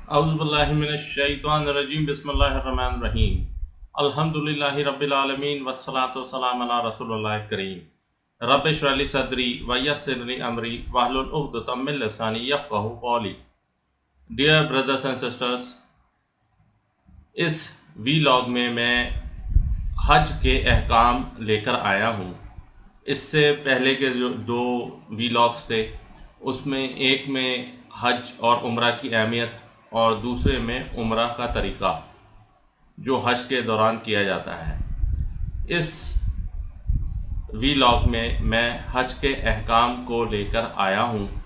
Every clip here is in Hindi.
औज़ुबिल्लाहि मिनश्शैतानिर्रजीम बिस्मिल्लाहिर्रहमानिर्रहीम अल्हम्दुलिल्लाहि रब्बिल आलमीन वस्सलातु वस्सलामु अला रसूलिल्लाहिल करीम रब्बि इश्रह ली सदरी व यस्सिर ली अमरी वहलुल उक़दतम मिन लिसानी यफ़क़हू क़ौली। डियर ब्रदर्स एंड सिस्टर्स, इस वीलॉग में मैं हज के अहकाम लेकर आया हूँ। इससे पहले के जो दो वीलॉग्स थे उसमें एक में हज और उम्रा की अहमियत और दूसरे में उम्रा का तरीक़ा जो हज के दौरान किया जाता है। इस वीलॉग में मैं हज के अहकाम को लेकर आया हूँ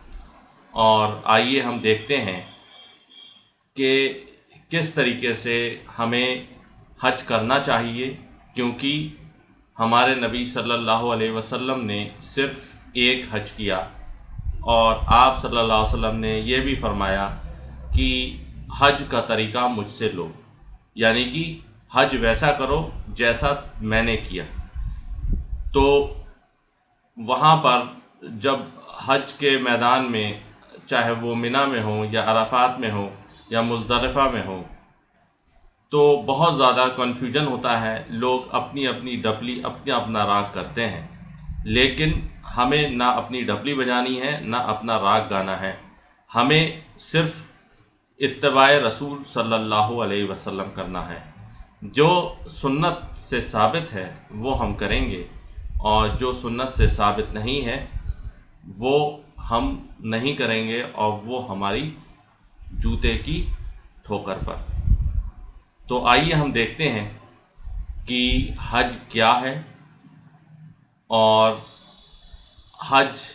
और आइए हम देखते हैं कि किस तरीके से हमें हज करना चाहिए, क्योंकि हमारे नबी सल्लल्लाहु अलैहि वसल्लम ने सिर्फ़ एक हज किया और आप सल्लल्लाहु अलैहि वसल्लम ने यह भी फरमाया कि हज का तरीक़ा मुझसे लो, यानी कि हज वैसा करो जैसा मैंने किया। तो वहाँ पर जब हज के मैदान में, चाहे वो मिना में हो या अराफात में हो या मुज़दलिफ़ा में हो, तो बहुत ज़्यादा कन्फ्यूजन होता है। लोग अपनी अपनी डपली अपना अपना राग करते हैं, लेकिन हमें ना अपनी डपली बजानी है ना अपना राग गाना है। हमें सिर्फ़ इत्तिबाए रसूल सल्लल्लाहु अलैहि वसल्लम करना है। जो सुन्नत से साबित है वो हम करेंगे और जो सुन्नत से साबित नहीं है वो हम नहीं करेंगे, और वो हमारी जूते की ठोकर पर। तो आइए हम देखते हैं कि हज क्या है और हज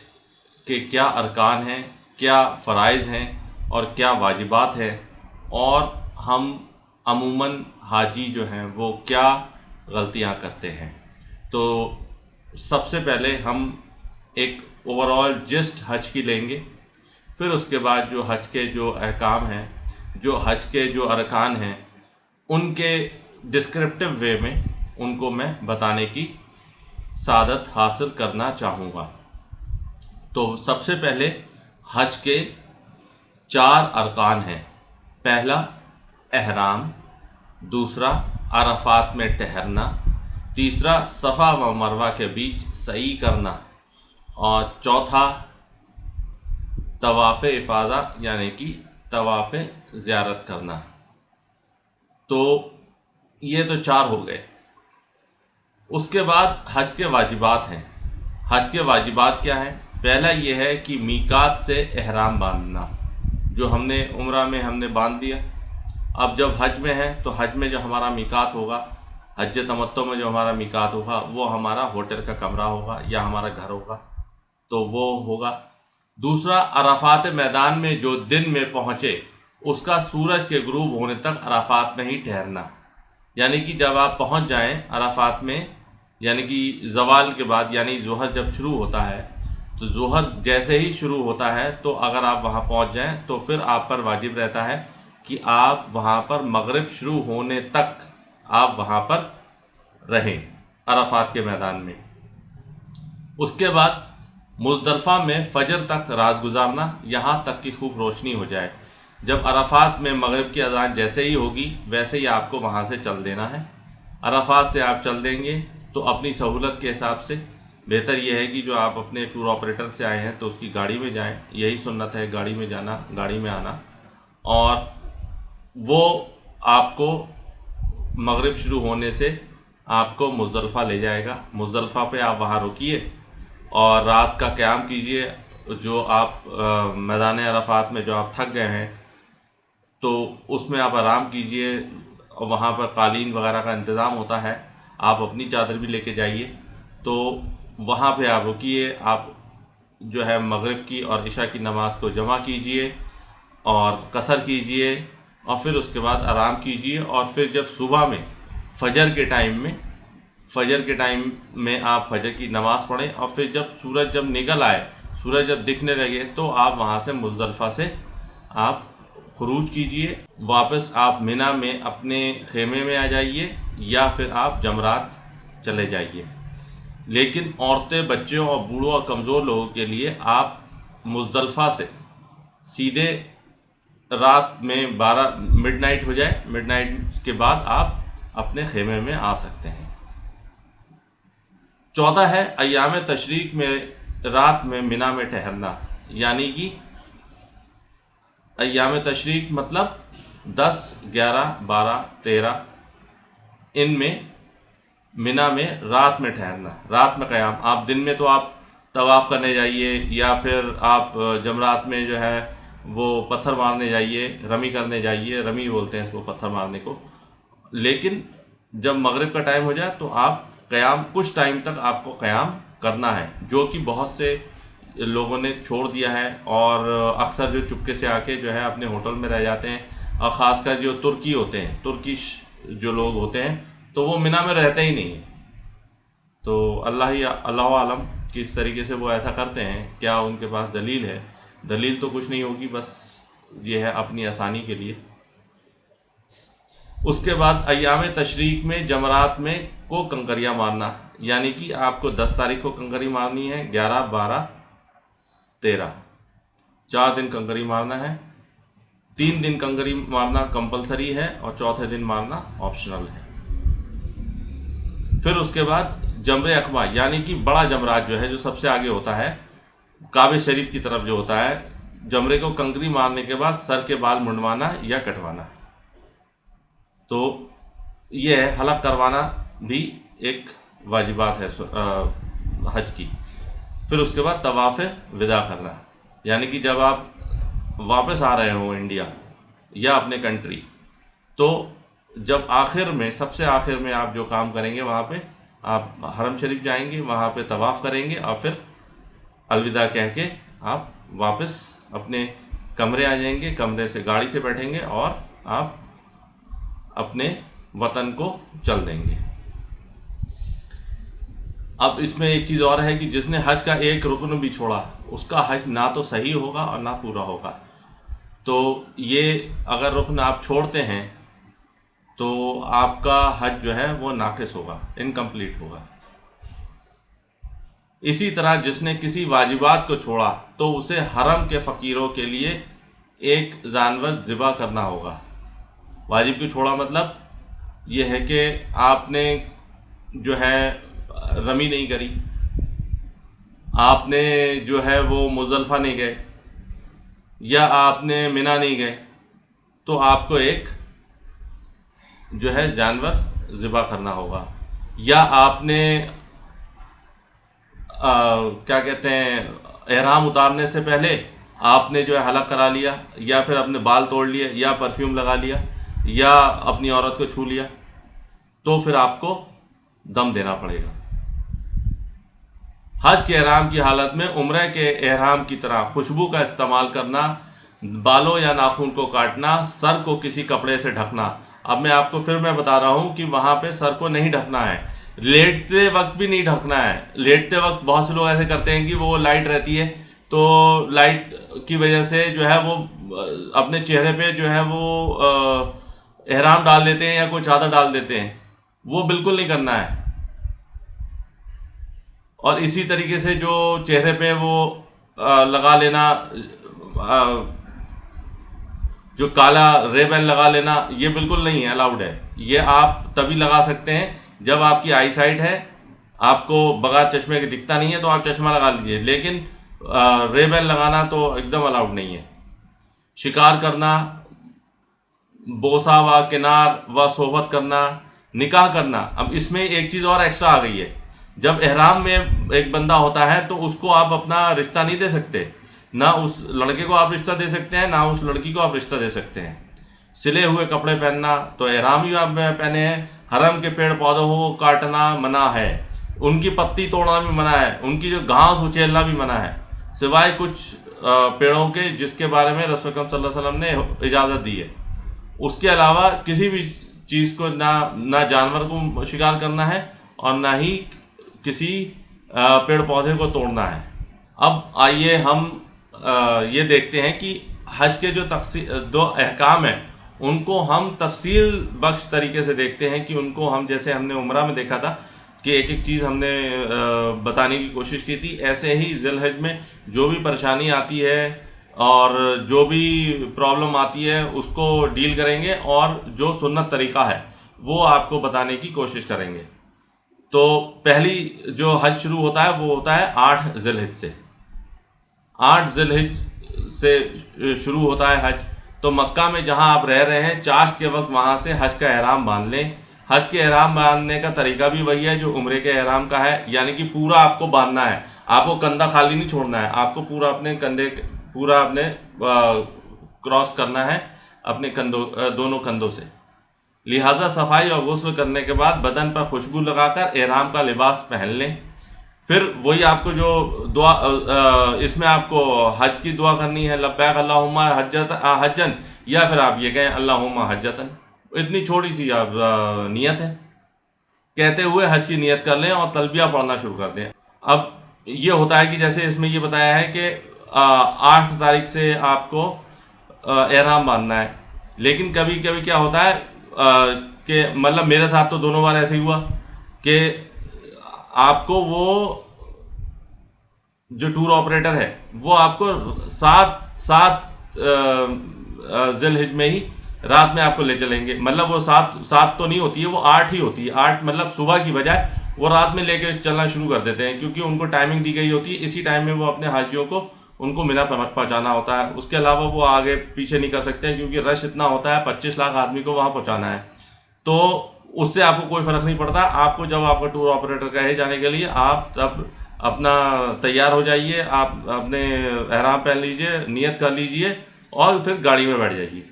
के क्या अरकान हैं, क्या फ़राइज़ हैं और क्या वाजिबात हैं, और हम अमूमन हाजी जो हैं वो क्या गलतियां करते हैं। तो सबसे पहले हम एक ओवरऑल जिस्ट हज की लेंगे, फिर उसके बाद जो हज के जो अहकाम हैं, जो हज के जो अरकान हैं, उनके डिस्क्रिप्टिव वे में उनको मैं बताने की सादत हासिल करना चाहूँगा। तो सबसे पहले हज के 4 अरकान हैं। पहला एहराम, दूसरा अराफात में ठहरना, तीसरा सफ़ा व मरवा के बीच सई करना, और चौथा तवाफ़ इफ़ादा यानी कि तवाफ़ ज़ियारत करना। तो ये तो 4 हो गए। उसके बाद हज के वाजिबात हैं। हज के वाजिबात क्या हैं? पहला ये है कि मीकात से एहराम बांधना, जो हमने उम्रा में हमने बांध दिया। अब जब हज में है तो हज में जो हमारा मीकात होगा, हज तमत्तो में जो हमारा मीकात होगा, वो हमारा होटल का कमरा होगा या हमारा घर होगा, तो वो होगा। दूसरा, अराफात मैदान में जो दिन में पहुँचे उसका सूरज के गुरूब होने तक अराफात में ही ठहरना, यानी कि जब आप पहुँच जाएँ अराफात में, यानी कि ज़वाल के बाद, यानी ज़ोहर जब शुरू होता है, तो ज़ोहर जैसे ही शुरू होता है तो अगर आप वहाँ पहुँच जाएँ तो फिर आप पर वाजिब रहता है कि आप वहाँ पर मगरिब शुरू होने तक आप वहाँ पर रहें अराफात के मैदान में। उसके बाद मुज़दलिफ़ा में फ़जर तक रात गुजारना, यहाँ तक कि खूब रोशनी हो जाए। जब अराफात में मगरिब की अज़ान जैसे ही होगी वैसे ही आपको वहाँ से चल देना है। अराफात से आप चल देंगे तो अपनी सहूलत के हिसाब से बेहतर यह है कि जो आप अपने टूर ऑपरेटर से आए हैं तो उसकी गाड़ी में जाएं। यही सुन्नत है, गाड़ी में जाना, गाड़ी में आना, और वो आपको मगरिब शुरू होने से आपको मुज़दलिफ़ा ले जाएगा। मुज़दलिफ़ा पे आप वहाँ रुकिए और रात का क़याम कीजिए। जो आप मैदान अराफात में जो आप थक गए हैं तो उसमें आप आराम कीजिए। वहाँ पर कालीन वगैरह का इंतज़ाम होता है, आप अपनी चादर भी लेके जाइए। तो वहाँ पे आप रुकिए, आप जो है मगरिब की और इशा की नमाज़ को जमा कीजिए और कसर कीजिए, और फिर उसके बाद आराम कीजिए। और फिर जब सुबह में फ़जर के टाइम में आप फ़जर की नमाज़ पढ़ें, और फिर जब सूरज जब निकल आए, सूरज जब दिखने लगे, तो आप वहाँ से मुज़दलिफ़ा से आप खुरूज कीजिए। वापस आप मिना में अपने खेमे में आ जाइए या फिर आप जमरात चले जाइए। लेकिन औरतें, बच्चों और बूढ़ों और कमज़ोर लोगों के लिए आप मुज़दलिफ़ा से सीधे रात में 12 मिडनाइट हो जाए, मिडनाइट के बाद आप अपने खेमे में आ सकते हैं। चौथा है अय्याम तशरीक में रात में मिना में ठहरना, यानी कि अय्याम तशरीक मतलब 10, 11, 12, 13 इनमें मिना में रात में ठहरना, रात में क़याम। आप दिन में तो आप तवाफ़ करने जाइए या फिर आप जमरात में जो है वो पत्थर मारने जाइए, रमी करने जाइए, रमी बोलते हैं इसको पत्थर मारने को। लेकिन जब मगरिब का टाइम हो जाए तो आप क़याम, कुछ टाइम तक आपको क़याम करना है, जो कि बहुत से लोगों ने छोड़ दिया है और अक्सर जो चुपके से आके जो है अपने होटल में रह जाते हैं, और ख़ासकर जो तुर्की होते हैं, तुर्किश जो लोग होते हैं, तो वो मिना में रहते ही नहीं। तो अल्लाह आलम किस तरीके से वो ऐसा करते हैं, क्या उनके पास दलील है? दलील तो कुछ नहीं होगी, बस ये है अपनी आसानी के लिए। उसके बाद अय्याम तशरीक में जमरात में को कंकरियाँ मारना, यानी कि आपको 10 तारीख को कंकरी मारनी है, 11, 12, 13 4 दिन कंकरी मारना है। 3 दिन कंकरी मारना कंपलसरी है और चौथे दिन मारना ऑप्शनल है। फिर उसके बाद जमरे अकबा, यानी कि बड़ा जमरात जो है, जो सबसे आगे होता है, काबे शरीफ की तरफ जो होता है, जमरे को कंकरी मारने के बाद सर के बाल मुंडवाना या कटवाना। तो ये है, हलक करवाना भी एक वाजिबात है हज की। फिर उसके बाद तवाफ़ विदा करना, यानी कि जब आप वापस आ रहे हो इंडिया या अपने कंट्री, तो जब आखिर में, सबसे आखिर में आप जो काम करेंगे, वहाँ पे आप हरम शरीफ जाएंगे, वहाँ पे तवाफ़ करेंगे और फिर अलविदा कह के आप वापस अपने कमरे आ जाएंगे। कमरे से गाड़ी से बैठेंगे और आप अपने वतन को चल देंगे। अब इसमें एक चीज़ और है कि जिसने हज का एक रुकन भी छोड़ा, उसका हज ना तो सही होगा और ना पूरा होगा। तो ये अगर रुकन आप छोड़ते हैं तो आपका हज जो है वो नाक़िस होगा, इनकम्प्लीट होगा। इसी तरह जिसने किसी वाजिबात को छोड़ा तो उसे हरम के फ़कीरों के लिए एक जानवर ज़िबा करना होगा। वाजिब को छोड़ा मतलब ये है कि आपने जो है रमी नहीं करी, आपने जो है वो मुज़दलिफ़ा नहीं गए, या आपने मिना नहीं गए, तो आपको एक जो है जानवर ज़िबा करना होगा। या आपने क्या कहते हैं, एहराम उतारने से पहले आपने जो है हलक करा लिया, या फिर अपने बाल तोड़ लिए, या परफ्यूम लगा लिया, या अपनी औरत को छू लिया, तो फिर आपको दम देना पड़ेगा। हज के एहराम की हालत में उम्रा के एहराम की तरह खुशबू का इस्तेमाल करना, बालों या नाखून को काटना, सर को किसी कपड़े से ढकना। अब मैं आपको फिर मैं बता रहा हूँ कि वहाँ पे सर को नहीं ढकना है, लेटते वक्त भी नहीं ढकना है। लेटते वक्त बहुत से लोग ऐसे करते हैं कि वो लाइट रहती है, तो लाइट की वजह से जो है वो अपने चेहरे पे जो है वो एहराम डाल लेते हैं या कोई चादर डाल देते हैं। वो बिल्कुल नहीं करना है। और इसी तरीके से जो चेहरे पे वो लगा लेना, जो काला रेबन लगा लेना, ये बिल्कुल नहीं है, अलाउड है। ये आप तभी लगा सकते हैं जब आपकी आई साइट है, आपको बगैर चश्मे के दिखता नहीं है, तो आप चश्मा लगा लीजिए, लेकिन रेबन लगाना तो एकदम अलाउड नहीं है। शिकार करना, बोसा व किनार व सोहबत करना, निकाह करना। अब इसमें एक चीज़ और एक्स्ट्रा आ गई है, जब एहराम में एक बंदा होता है तो उसको आप अपना रिश्ता नहीं दे सकते, ना उस लड़के को आप रिश्ता दे सकते हैं, ना उस लड़की को आप रिश्ता दे सकते हैं। सिले हुए कपड़े पहनना, तो एहराम ही आप पहने हैं। हरम के पेड़ पौधों को काटना मना है, उनकी पत्ती तोड़ना भी मना है, उनकी जो घास उछेलना भी मना है, सिवाय कुछ पेड़ों के जिसके बारे में रसूल सल्लल्लाहु अलैहि वसल्लम ने इजाज़त दी है। उसके अलावा किसी भी चीज़ को ना जानवर को शिकार करना है और ना ही किसी पेड़ पौधे को तोड़ना है। अब आइए हम ये देखते हैं कि हज के जो दो अहकाम हैं उनको हम तफसील बख्श तरीके से देखते हैं कि उनको हम, जैसे हमने उम्रा में देखा था कि एक एक चीज़ हमने बताने की कोशिश की थी, ऐसे ही ज़िलहज में जो भी परेशानी आती है और जो भी प्रॉब्लम आती है उसको डील करेंगे और जो सुन्नत तरीका है वो आपको बताने की कोशिश करेंगे। तो पहली जो हज शुरू होता है वो होता है 8 ज़िलहिज से। 8 ज़िलहिज से शुरू होता है हज। तो मक्का में जहां आप रह रहे हैं चाश के वक्त वहां से हज का एहराम बांध लें। हज के एहराम बांधने का तरीका भी वही है जो उम्रे के एहराम का है, यानी कि पूरा आपको बांधना है, आपको कंधा खाली नहीं छोड़ना है, आपको पूरा अपने कंधे पूरा अपने क्रॉस करना है अपने कंधों दोनों कंधों से। लिहाजा सफाई और गुस्ल करने के बाद बदन पर खुशबू लगाकर एहराम का लिबास पहन लें। फिर वही आपको जो दुआ इसमें आपको हज की दुआ करनी है, लब्बैक अल्लाहुम्मा हज्जन, या फिर आप ये कहें अल्लाहुम्मा हज्जतन। इतनी छोटी सी आप नियत है, कहते हुए हज की नियत कर लें और तलबिया पढ़ना शुरू कर दें। अब ये होता है कि जैसे इसमें ये बताया है कि 8 तारीख से आपको एहराम बांधना है, लेकिन कभी कभी क्या होता है कि मतलब मेरे साथ तो दोनों बार ऐसे ही हुआ कि आपको वो जो टूर ऑपरेटर है वो आपको 7 ज़िलहिज में ही रात में आपको ले चलेंगे। मतलब वो 7 तो नहीं होती है, वो 8 ही होती है। 8 मतलब सुबह की बजाय वो रात में लेकर चलना शुरू कर देते हैं, क्योंकि उनको टाइमिंग दी गई होती है। इसी टाइम में वो अपने हाजियों को उनको मिना पहुंचाना होता है। उसके अलावा वो आगे पीछे नहीं कर सकते हैं, क्योंकि रश इतना होता है, 25 लाख आदमी को वहाँ पहुँचाना है। तो उससे आपको कोई फ़र्क नहीं पड़ता। आपको जब आपका टूर ऑपरेटर कहे जाने के लिए, आप तब अपना तैयार हो जाइए, आप अपने एहराम पहन लीजिए, नियत कर लीजिए और फिर गाड़ी में बैठ जाइए।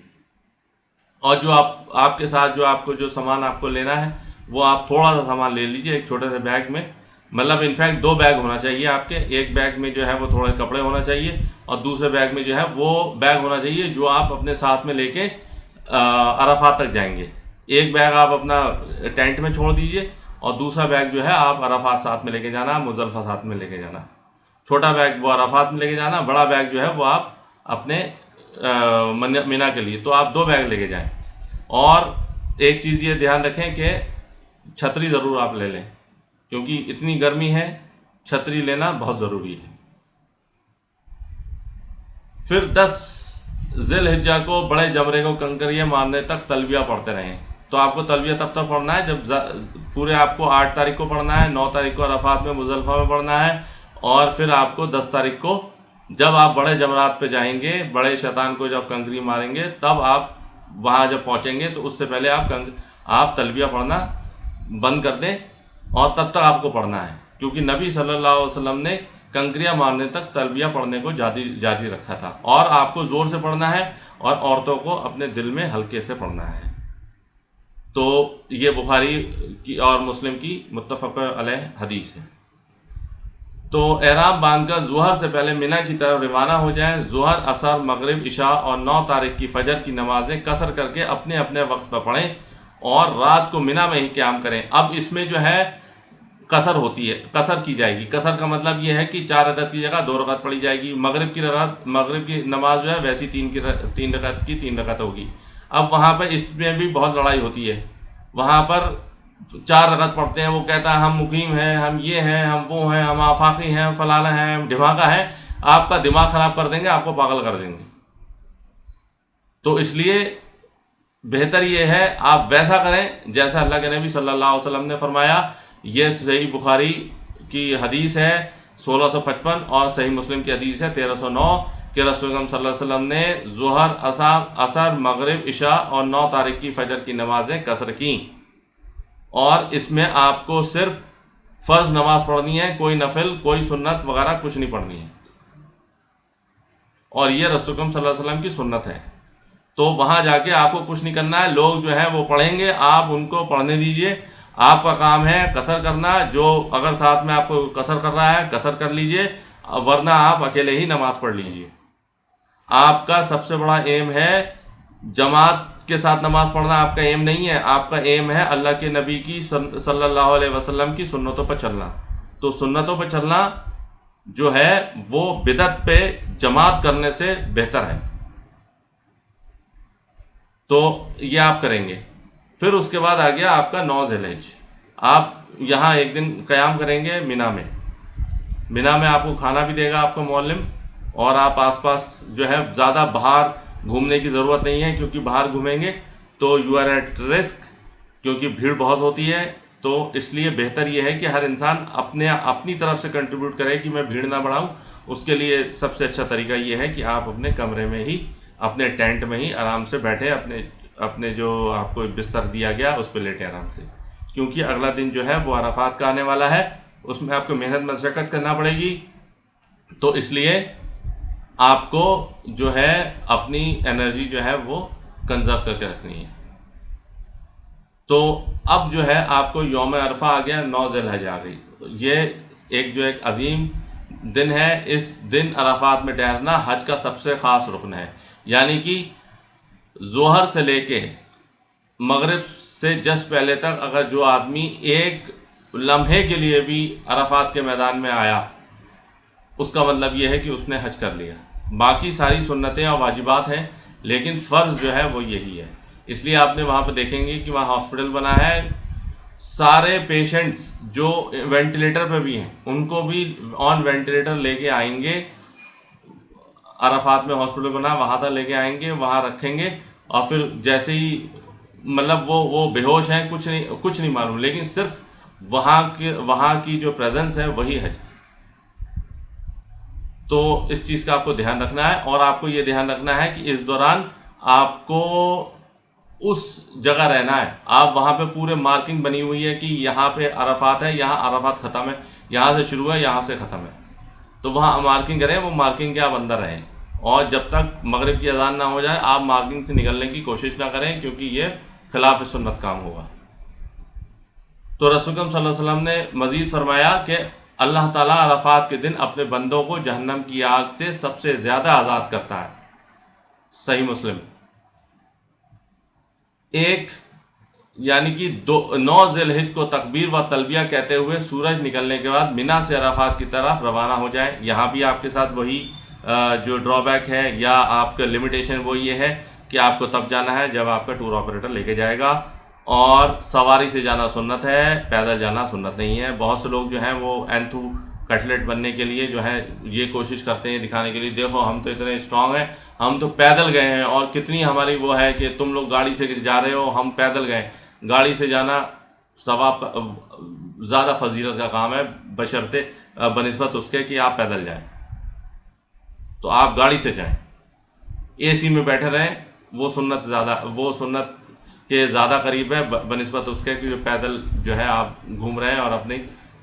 और जो आपके साथ जो आपको जो सामान आपको लेना है वो आप थोड़ा सा सामान ले लीजिए एक छोटे से बैग में। मतलब इनफैक्ट 2 बैग होना चाहिए आपके। एक बैग में जो है वो थोड़े कपड़े होना चाहिए और दूसरे बैग में जो है वो बैग होना चाहिए जो आप अपने साथ में लेके अराफात तक जाएंगे। एक बैग आप अपना टेंट में छोड़ दीजिए और दूसरा बैग जो है आप अराफात साथ में लेके जाना, मुज़दलिफ़ा साथ में लेके जाना। छोटा बैग वो अराफात में लेके जाना, बड़ा बैग जो है वो आप अपने मिना के लिए। तो आप 2 बैग लेके जाएं। और एक चीज़ ये ध्यान रखें कि छतरी ज़रूर आप ले लें, क्योंकि इतनी गर्मी है, छतरी लेना बहुत ज़रूरी है। फिर 10 ज़िलहिज्जा को बड़े जमरे को कंकरियाँ मारने तक तलबिया पढ़ते रहें। तो आपको तलबिया तब तक पढ़ना है जब पूरे आपको 8 तारीख को पढ़ना है, 9 तारीख को अराफात में मुज़दलिफ़ा में पढ़ना है, और फिर आपको 10 तारीख को जब आप बड़े जमरात पे जाएंगे, बड़े शैतान को जब कंकरी मारेंगे, तब आप वहाँ जब पहुँचेंगे तो उससे पहले आप तलबिया पढ़ना बंद कर दें और तब तक आपको पढ़ना है, क्योंकि नबी सल्लल्लाहु अलैहि वसल्लम ने कंकरियाँ मारने तक तलबिया पढ़ने को जारी रखा था। और आपको ज़ोर से पढ़ना है और औरतों को अपने दिल में हल्के से पढ़ना है। तो ये बुखारी की और मुस्लिम की मुत्तफ़क़ अलैह हदीस है। तो एहराम बांधकर ज़ुहर से पहले मिना की तरफ रवाना हो जाएं। ज़ुहर, असर, मगरिब, इशा और 9 तारीख की फ़जर की नमाज़ें कसर करके अपने अपने वक्त पर पढ़ें और रात को मिना में ही क़याम करें। अब इसमें जो है कसर होती है, कसर की जाएगी। कसर का मतलब ये है कि 4 रकअत की जगह 2 रकअत पढ़ी जाएगी। मगरिब की नमाज जो है वैसी 3 रकअत की 3 रकअत होगी। अब वहाँ पर इसमें भी बहुत लड़ाई होती है। वहाँ पर 4 रकअत पढ़ते हैं, वो कहता है हम मुकीम हैं, हम ये हैं, हम वो हैं, हम आफाकी हैं, हम फलाना हैं, हम ढिमाका हैं। आपका दिमाग ख़राब कर देंगे, आपको पागल कर देंगे। तो इसलिए बेहतर ये है आप वैसा करें जैसा अल्लाह के नबी सल्लल्लाहु अलैहि वसल्लम ने फरमाया। ये सही बुखारी की हदीस है 1655 और सही मुस्लिम की हदीस है 1309 कि रसूल सल्लल्लाहु अलैहि वसल्लम ने ज़ुहर, असर, मगरिब, इशा और 9 तारीख की फ़जर की नमाज़ें कसर की। और इसमें आपको सिर्फ फ़र्ज़ नमाज पढ़नी है, कोई नफिल, कोई सुन्नत वगैरह कुछ नहीं पढ़नी है। और ये रसूल सल्लल्लाहु अलैहि वसल्लम की सुन्नत है। तो वहाँ जाके आपको कुछ नहीं करना है। लोग जो हैं वो पढ़ेंगे, आप उनको पढ़ने दीजिए। आपका काम है कसर करना। जो अगर साथ में आपको कसर कर रहा है, कसर कर लीजिए, वरना आप अकेले ही नमाज़ पढ़ लीजिए। आपका सबसे बड़ा एम है जमात के साथ नमाज पढ़ना, आपका एम नहीं है। आपका एम है अल्लाह के नबी की सल्लल्लाहु अलैहि वसल्लम की सुन्नतों पर चलना। तो सुन्नतों पर चलना जो है वो बिदअत पे जमात करने से बेहतर है। तो ये आप करेंगे। फिर उसके बाद आ गया आपका 9 ज़िलहिज। आप यहाँ एक दिन क़याम करेंगे मिना में। मिना में आपको खाना भी देगा आपका मौल्लिम, और आप आसपास जो है ज़्यादा बाहर घूमने की ज़रूरत नहीं है, क्योंकि बाहर घूमेंगे तो यू आर एट रिस्क, क्योंकि भीड़ बहुत होती है। तो इसलिए बेहतर ये है कि हर इंसान अपनी तरफ से कंट्रीब्यूट करे कि मैं भीड़ ना बढ़ाऊं। उसके लिए सबसे अच्छा तरीका ये है कि आप अपने कमरे में ही, अपने टेंट में ही आराम से बैठे, अपने जो आपको बिस्तर दिया गया उस पर लेटे आराम से, क्योंकि अगला दिन जो है वो अराफात का आने वाला है, उसमें आपको मेहनत मशक्क़त करना पड़ेगी। तो इसलिए आपको जो है अपनी एनर्जी जो है वो कंजर्व करके रखनी है। तो अब जो है आपको यौम अरफा आ गया, 9 ज़िलहज आ गई। ये एक अजीम दिन है। इस दिन अराफात में ठहरना हज का सबसे ख़ास रुकन है। यानी कि ज़ोहर से लेके मगरिब से जस्ट पहले तक अगर जो आदमी एक लम्हे के लिए भी अराफात के मैदान में आया, उसका मतलब ये है कि उसने हज कर लिया। बाकी सारी सुन्नतें और वाजिबात हैं, लेकिन फ़र्ज़ जो है वो यही है। इसलिए आपने वहाँ पर देखेंगे कि वहाँ हॉस्पिटल बना है, सारे पेशेंट्स जो वेंटिलेटर पे भी हैं उनको भी ऑन वेंटिलेटर लेके आएंगे। अराफात में हॉस्पिटल बना, वहाँ तक लेके आएंगे, वहाँ रखेंगे, और फिर जैसे ही मतलब वो बेहोश हैं, कुछ नहीं मालूम, लेकिन सिर्फ वहाँ की जो प्रेजेंस है वही हज। तो इस चीज़ का आपको ध्यान रखना है, और आपको ये ध्यान रखना है कि इस दौरान आपको उस जगह रहना है। आप वहाँ पे पूरे मार्किंग बनी हुई है कि यहाँ पे अराफात है, यहाँ अराफात ख़त्म है, यहाँ से शुरू है, यहाँ से ख़त्म है, तो वहाँ मार्किंग करें। वो मार्किंग के आप अंदर रहें, और जब तक मगरिब की अजान ना हो जाए आप मार्किंग से निकलने की कोशिश ना करें, क्योंकि ये खिलाफ सुन्नत काम होगा। तो रसूल सल्लल्लाहु अलैहि वसल्लम ने मज़ीद फरमाया कि अल्लाह ताला अराफात के दिन अपने बंदों को जहन्नम की आग से सबसे ज़्यादा आज़ाद करता है। सही मुस्लिम। यानी कि 9 ज़िलहिज को तकबीर व तलबिया कहते हुए सूरज निकलने के बाद मिना से अराफात की तरफ रवाना हो जाए। यहाँ भी आपके साथ वही जो ड्रॉबैक है या आपका लिमिटेशन वो ये है कि आपको तब जाना है जब आपका टूर ऑपरेटर लेके जाएगा, और सवारी से जाना सुन्नत है, पैदल जाना सुन्नत नहीं है। बहुत से लोग जो हैं वो एंथू कटलेट बनने के लिए जो है ये कोशिश करते हैं दिखाने के लिए, देखो हम तो इतने स्ट्रांग हैं, हम तो पैदल गए हैं, और कितनी हमारी वो है कि तुम लोग गाड़ी से जा रहे हो, हम पैदल गए। गाड़ी से जाना सवाब का ज़्यादा फजीलत का काम है, बशर्ते बनिस्बत उसके कि आप पैदल जाएं। तो आप गाड़ी से जाएं, एसी में बैठे रहें, वो सुन्नत के ज़्यादा करीब है बनिस्बत उसके कि जो पैदल जो है आप घूम रहे हैं और अपनी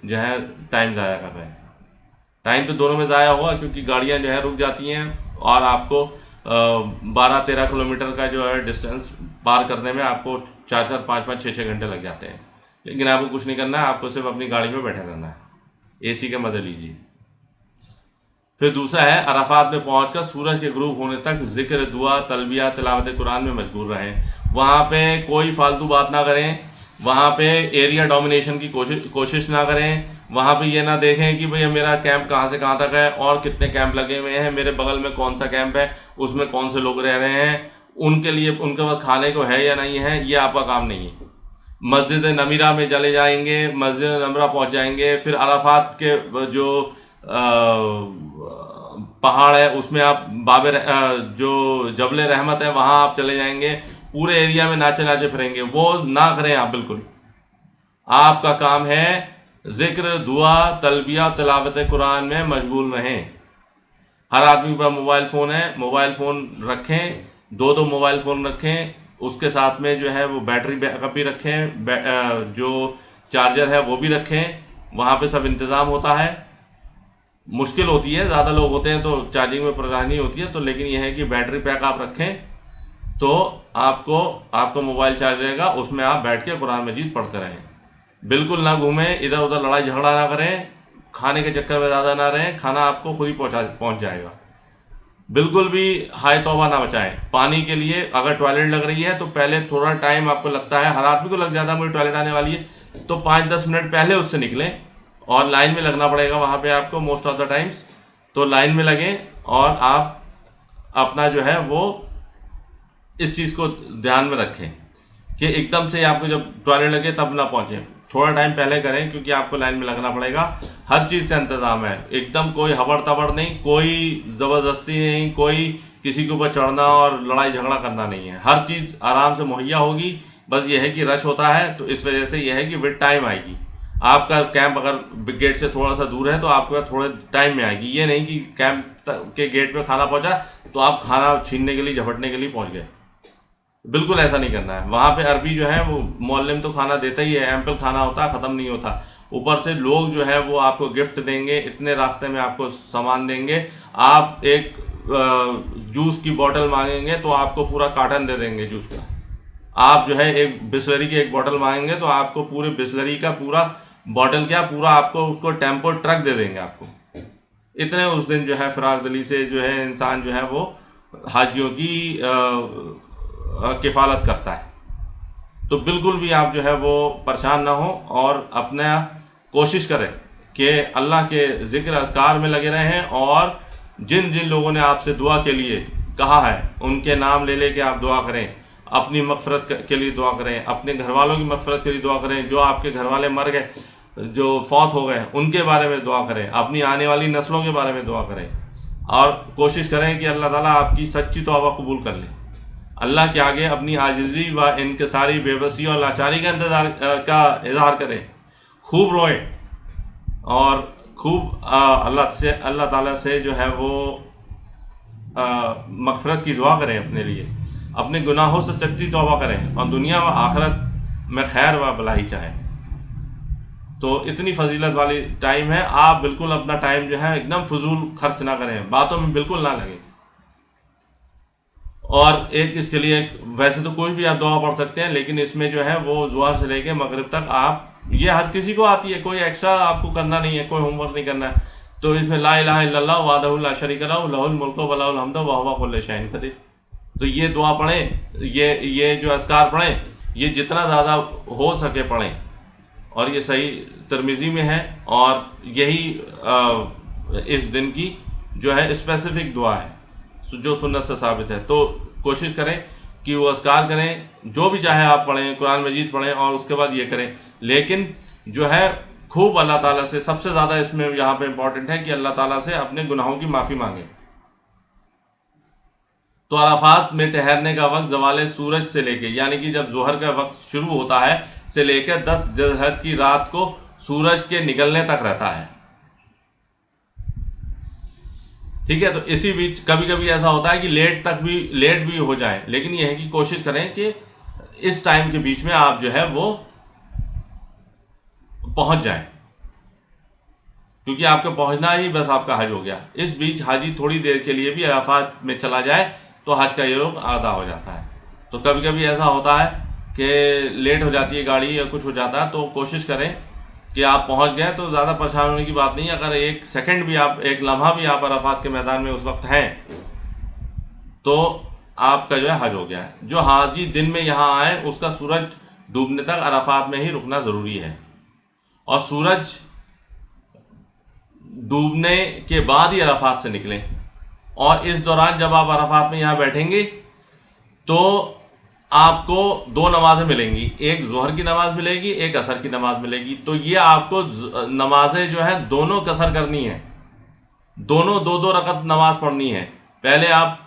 जो है टाइम ज़ाया कर रहे हैं। टाइम तो दोनों में ज़ाया हुआ, क्योंकि गाड़ियाँ जो है रुक जाती हैं, और आपको 12-13 किलोमीटर का जो है डिस्टेंस पार करने में आपको 4-4, 5-5, 6-6 घंटे लग जाते हैं। लेकिन आपको कुछ नहीं करना है, आपको सिर्फ अपनी गाड़ी में बैठे रहना है, एसी के मज़े लीजिए। फिर दूसरा है अराफात में पहुंचकर सूरज के गुरूब होने तक जिक्र, दुआ, तलबिया, तिलावत कुरान में मशगूल रहें। वहाँ पे कोई फालतू बात ना करें, वहाँ पे एरिया डोमिनेशन की कोशिश ना करें। वहाँ पे ये ना देखें कि भैया मेरा कैंप कहाँ से कहाँ तक है और कितने कैंप लगे हुए हैं, मेरे बगल में कौन सा कैंप है, उसमें कौन से लोग रह रहे हैं, उनके लिए उनके पास खाने को है या नहीं है, ये आपका काम नहीं है। मस्जिद नमीरा में चले जाएंगे, मस्जिद नमरा पहुँच जाएंगे, फिर अराफात के जो पहाड़ है उसमें आप जो जबल रहमत है वहाँ आप चले जाएंगे, पूरे एरिया में नाचे नाचे फिरेंगे। वो ना करें आप बिल्कुल। आपका काम है जिक्र, दुआ, तलबिया, तिलावत कुरान में मशगूल रहें। हर आदमी पर मोबाइल फ़ोन है, मोबाइल फ़ोन रखें, 2-2 मोबाइल फ़ोन रखें, उसके साथ में जो है वो बैटरी बैकअप भी रखें, जो चार्जर है वो भी रखें। वहाँ पे सब इंतज़ाम होता है। मुश्किल होती है, ज़्यादा लोग होते हैं तो चार्जिंग में परेशानी होती है, तो लेकिन यह है कि बैटरी पैक आप रखें तो आपको मोबाइल चार्ज रहेगा, उसमें आप बैठ के कुरान मजीद पढ़ते रहें। बिल्कुल ना घूमें, इधर उधर लड़ाई झगड़ा ना करें, खाने के चक्कर में ज़्यादा ना रहें, खाना आपको खुद ही पहुँच जाएगा। बिल्कुल भी हाय तौबा ना बचाएं। पानी के लिए अगर टॉयलेट लग रही है तो पहले थोड़ा टाइम आपको लगता है, हर आदमी को लग जाता है मुझे टॉयलेट आने वाली है, तो 5-10 मिनट पहले उससे निकलें, और लाइन में लगना पड़ेगा वहाँ पे आपको मोस्ट ऑफ द टाइम्स। तो लाइन में लगें और आप अपना जो है वो इस चीज़ को ध्यान में रखें कि एकदम से आपको जब टॉयलेट लगे तब ना पहुँचे। थोड़ा टाइम पहले करें, क्योंकि आपको लाइन में लगना पड़ेगा। हर चीज़ का इंतज़ाम है, एकदम कोई हबड़ तबड़ नहीं, कोई ज़बरदस्ती नहीं, कोई किसी के ऊपर चढ़ना और लड़ाई झगड़ा करना नहीं है। हर चीज़ आराम से मुहैया होगी। बस ये है कि रश होता है, तो इस वजह से यह है कि विद टाइम आएगी। आपका कैंप अगर गेट से थोड़ा सा दूर है तो आपके पास थोड़े टाइम में आएगी। ये नहीं कि कैंप के गेट पे खाना पहुंचा तो आप खाना छीनने के लिए, झपटने के लिए पहुंच गए। बिल्कुल ऐसा नहीं करना है। वहाँ पे अरबी जो है वो मोहल्ले में तो खाना देता ही है, एम्पल खाना होता है, ख़त्म नहीं होता। ऊपर से लोग जो है वो आपको गिफ्ट देंगे, इतने रास्ते में आपको सामान देंगे। आप एक जूस की बोतल मांगेंगे तो आपको पूरा कार्टन दे देंगे जूस का। आप जो है एक बिस्लरी की एक बोतल मांगेंगे तो आपको पूरे बिस्लरी का पूरा बॉटल क्या पूरा आपको उसको टेम्पो ट्रक दे देंगे आपको। इतने उस दिन जो है फराग दिली से जो है इंसान जो है वो हाजियों की किफ़ालत करता है। तो बिल्कुल भी आप जो है वो परेशान ना हो और अपना कोशिश करें कि अल्लाह के ज़िक्र अज़कार में लगे रहें, और जिन जिन लोगों ने आपसे दुआ के लिए कहा है उनके नाम ले के आप दुआ करें। अपनी मग़फ़िरत के लिए दुआ करें, अपने घर वालों की मग़फ़िरत के लिए दुआ करें। जो आपके घर वाले मर गए, जो फौत हो गए, उनके बारे में दुआ करें। अपनी आने वाली नस्लों के बारे में दुआ करें, और कोशिश करें कि अल्लाह ताला आपकी सच्ची तौबा कबूल कर ले। अल्लाह के आगे अपनी आजिज़ी व इनकिसारी, बेबसी और लाचारी का इज़हार करें। खूब रोएं और खूब अल्लाह ताला से जो है वो मग़फ़िरत की दुआ करें अपने लिए। अपने गुनाहों से सच्ची तौबा करें और दुनिया व आखिरत में खैर व भलाई चाहें। तो इतनी फजीलत वाली टाइम है। आप बिल्कुल अपना टाइम जो है एकदम फजूल खर्च ना करें, बातों में बिल्कुल ना लगें। और एक इसके लिए वैसे तो कोई भी आप दुआ पढ़ सकते हैं, लेकिन इसमें जो है वो ज़ुहर से लेके मगरिब तक आप, ये हर किसी को आती है, कोई एक्स्ट्रा आपको करना नहीं है, कोई होमवर्क नहीं करना है। तो इसमें ला इलाहा इल्लल्लाह वहदहु ला शरीका लहु लहुल मुल्कु व लहुल हम्दु व हुवा कुल्लु शैइन क़दीर। तो ये दुआ पढ़ें, ये जो अस्कार पढ़ें, ये जितना ज़्यादा हो सके पढ़ें। और ये सही तिरमिज़ी में है, और यही इस दिन की जो है स्पेसिफ़िक दुआ है जो सुन्नत से साबित है। तो कोशिश करें कि वो अस्कार करें, जो भी चाहे आप पढ़ें, कुरान मजीद पढ़ें और उसके बाद ये करें। लेकिन जो है खूब अल्लाह ताला से, सबसे ज़्यादा इसमें यहाँ पे इम्पॉर्टेंट है कि अल्लाह ताला से अपने गुनाहों की माफ़ी मांगें। तो अराफात में ठहरने का वक्त ज़वाल सूरज से लेके, यानी कि जब ज़ोहर का वक्त शुरू होता है से लेकर 10 ज़िलहज की रात को सूरज के निकलने तक रहता है। ठीक है, तो इसी बीच कभी कभी ऐसा होता है कि लेट भी हो जाए, लेकिन यह है कि कोशिश करें कि इस टाइम के बीच में आप जो है वो पहुंच जाएं, क्योंकि आपको पहुंचना ही बस आपका हज हो गया। इस बीच हाजी थोड़ी देर के लिए भी अराफात में चला जाए तो हज का ये रोग आधा हो जाता है। तो कभी कभी ऐसा होता है कि लेट हो जाती है गाड़ी या कुछ हो जाता है, तो कोशिश करें कि आप पहुंच गए तो ज़्यादा परेशान होने की बात नहीं है। अगर एक सेकंड भी आप, एक लम्हा भी आप अराफात के मैदान में उस वक्त हैं तो आपका जो है हज हो गया है। जो हाजी दिन में यहाँ आए उसका सूरज डूबने तक अराफात में ही रुकना ज़रूरी है, और सूरज डूबने के बाद ही अराफात से निकलें। और इस दौरान जब आप अराफात में यहाँ बैठेंगे तो आपको 2 नमाज़ें मिलेंगी, एक ज़ोहर की नमाज़ मिलेगी, एक असर की नमाज़ मिलेगी। तो ये आपको नमाज़ें जो है दोनों कसर करनी है, दोनों 2-2 रकत नमाज पढ़नी है। पहले आप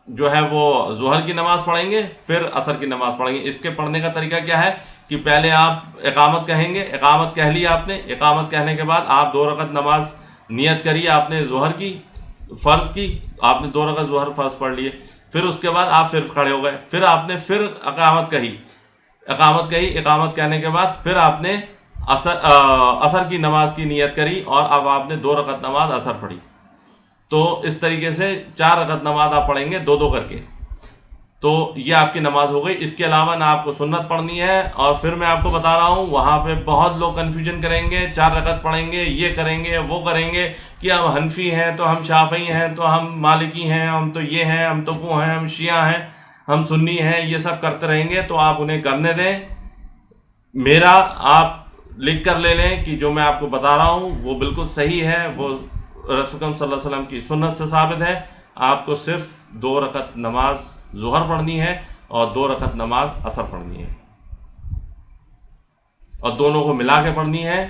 जो है वो ज़ोहर की नमाज़ पढ़ेंगे, फिर असर की नमाज़ पढ़ेंगे। इसके पढ़ने का तरीका क्या है कि पहले आप इकामत कहेंगे, इकामत कह ली आपने, इकामत कहने के बाद आप 2 रकत नमाज नियत करिए आपने ज़ोहर की, फ़र्ज़ की, आपने 2 रकत ज़ोहर फ़र्ज़ पढ़ लिए। फिर उसके बाद आप फिर खड़े हो गए, फिर आपने फिर इकामत कही, इकामत कहने के बाद फिर आपने असर की नमाज की नियत करी, और अब आपने 2 रकत नमाज असर पढ़ी। तो इस तरीके से 4 रकत नमाज आप पढ़ेंगे 2-2 करके। तो ये आपकी नमाज हो गई। इसके अलावा ना आपको सुन्नत पढ़नी है, और फिर मैं आपको बता रहा हूँ वहाँ पे बहुत लोग कन्फ्यूजन करेंगे, 4 रकत पढ़ेंगे, ये करेंगे वो करेंगे कि हम हनफी हैं तो हम शाफी हैं तो हम मालिकी हैं, हम तो ये हैं, हम तो वो हैं, हम शिया हैं, हम सुन्नी हैं, ये सब करते रहेंगे। तो आप उन्हें करने दें। मेरा आप लिख कर ले लें कि जो मैं आपको बता रहा हूँ वो बिल्कुल सही है, वो रसूल सल्लल्लाहु अलैहि वसल्लम की सुन्नत से साबित है। आपको सिर्फ 2 रकत नमाज ज़ोहर पढ़नी है और 2 रकत नमाज असर पढ़नी है। और दोनों को मिला के पढ़नी है,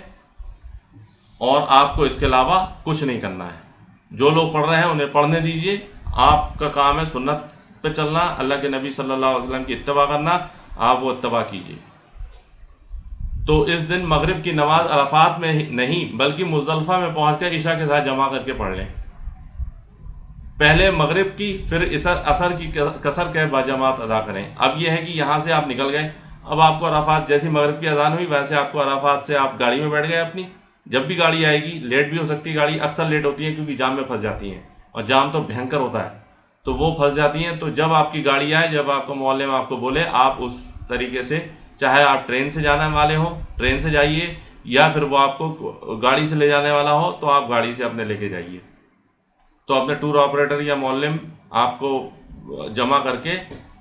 और आपको इसके अलावा कुछ नहीं करना है। जो लोग पढ़ रहे हैं उन्हें पढ़ने दीजिए, आपका काम है सुन्नत पे चलना, अल्लाह के नबी सल्लल्लाहु अलैहि वसल्लम की इत्तबा करना, आप वो इत्तबा कीजिए। तो इस दिन मगरिब की नमाज अरफात में नहीं बल्कि मुज़दलिफ़ा में पहुंचकर ईशा के साथ जमा करके पढ़ लें। पहले मगरिब की फिर असर की कसर के बाजमात अदा करें। अब यह है कि यहाँ से आप निकल गए, अब आपको अराफात, जैसी मगरिब की अजान हुई वैसे आपको अराफात से आप गाड़ी में बैठ गए अपनी। जब भी गाड़ी आएगी, लेट भी हो सकती है गाड़ी, अक्सर लेट होती है क्योंकि जाम में फंस जाती हैं, और जाम तो भयंकर होता है, तो वो फंस जाती हैं। तो जब आपकी गाड़ी आए, जब आपको मोहल्ले में आपको बोले, आप उस तरीके से, चाहे आप ट्रेन से जाने वाले हो ट्रेन से जाइए, या फिर वो आपको गाड़ी से ले जाने वाला हो तो आप गाड़ी से अपने लेके जाइए। तो अपने टूर ऑपरेटर या मोहल्ले में आपको जमा करके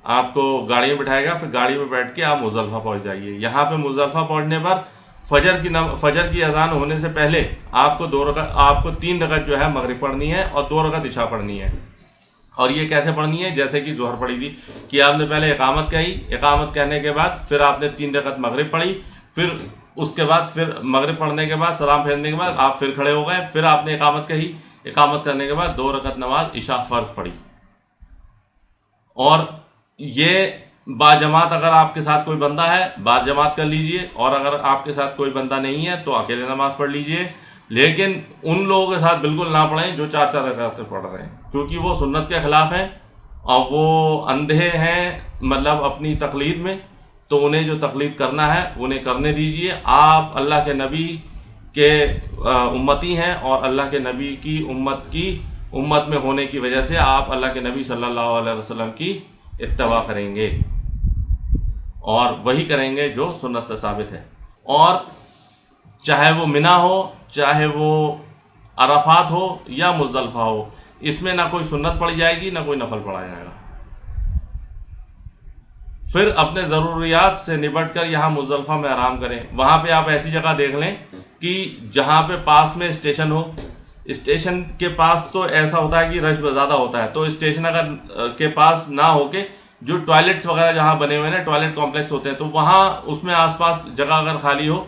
आपको गाड़ी में बिठाएगा, फिर गाड़ी में बैठ के आप मुज़दलिफ़ा पहुंच जाइए। यहाँ पे मुज़दलिफ़ा पहुंचने पर फजर की अजान होने से पहले आपको 3 रकअत जो है मगरिब पढ़नी है और 2 रकअत इशा पढ़नी है। और ये कैसे पढ़नी है? जैसे कि ज़ोहर पढ़ी थी कि आपने पहले इकामत कही, इकामत कहने के बाद फिर आपने 3 रकअत मगरिब पढ़ी, फिर उसके बाद फिर मगरिब पढ़ने के बाद सलाम फेरने के बाद आप फिर खड़े हो गए, फिर आपने इकामत कही, इकामत करने के बाद 2 रकअत नमाज इशा फ़र्ज पढ़ी। और ये बाजमात, अगर आपके साथ कोई बंदा है बाजमात कर लीजिए, और अगर आपके साथ कोई बंदा नहीं है तो अकेले नमाज पढ़ लीजिए। लेकिन उन लोगों के साथ बिल्कुल ना पढ़ें जो 4-4 रकातें पढ़ रहे हैं, क्योंकि वो सुन्नत के ख़िलाफ़ हैं और वो अंधे हैं, मतलब अपनी तकलीद में। तो उन्हें जो तकलीद करना है उन्हें करने दीजिए। आप अल्लाह के नबी के उम्मती हैं, और अल्लाह के नबी की उम्मत में होने की वजह से आप अल्लाह के नबी सल्लल्लाहु अलैहि वसल्लम की इत्तबा करेंगे, और वही करेंगे जो सुन्नत से साबित है। और चाहे वो मिना हो, चाहे वो अराफात हो या मुज़दलिफ़ा हो, इसमें ना कोई सुन्नत पढ़ी जाएगी ना कोई नफल पढ़ा जाएगा। फिर अपने ज़रूरियात से निपट कर यहाँ मुज़दलिफ़ा में आराम करें। वहाँ पे आप ऐसी जगह देख लें कि जहाँ पे पास में स्टेशन हो। स्टेशन के पास तो ऐसा होता है कि रश ज़्यादा होता है, तो स्टेशन अगर के पास ना हो के जो टॉयलेट्स वगैरह जहाँ बने हुए हैं, टॉयलेट कॉम्प्लेक्स होते हैं, तो वहाँ उसमें आसपास जगह अगर खाली हो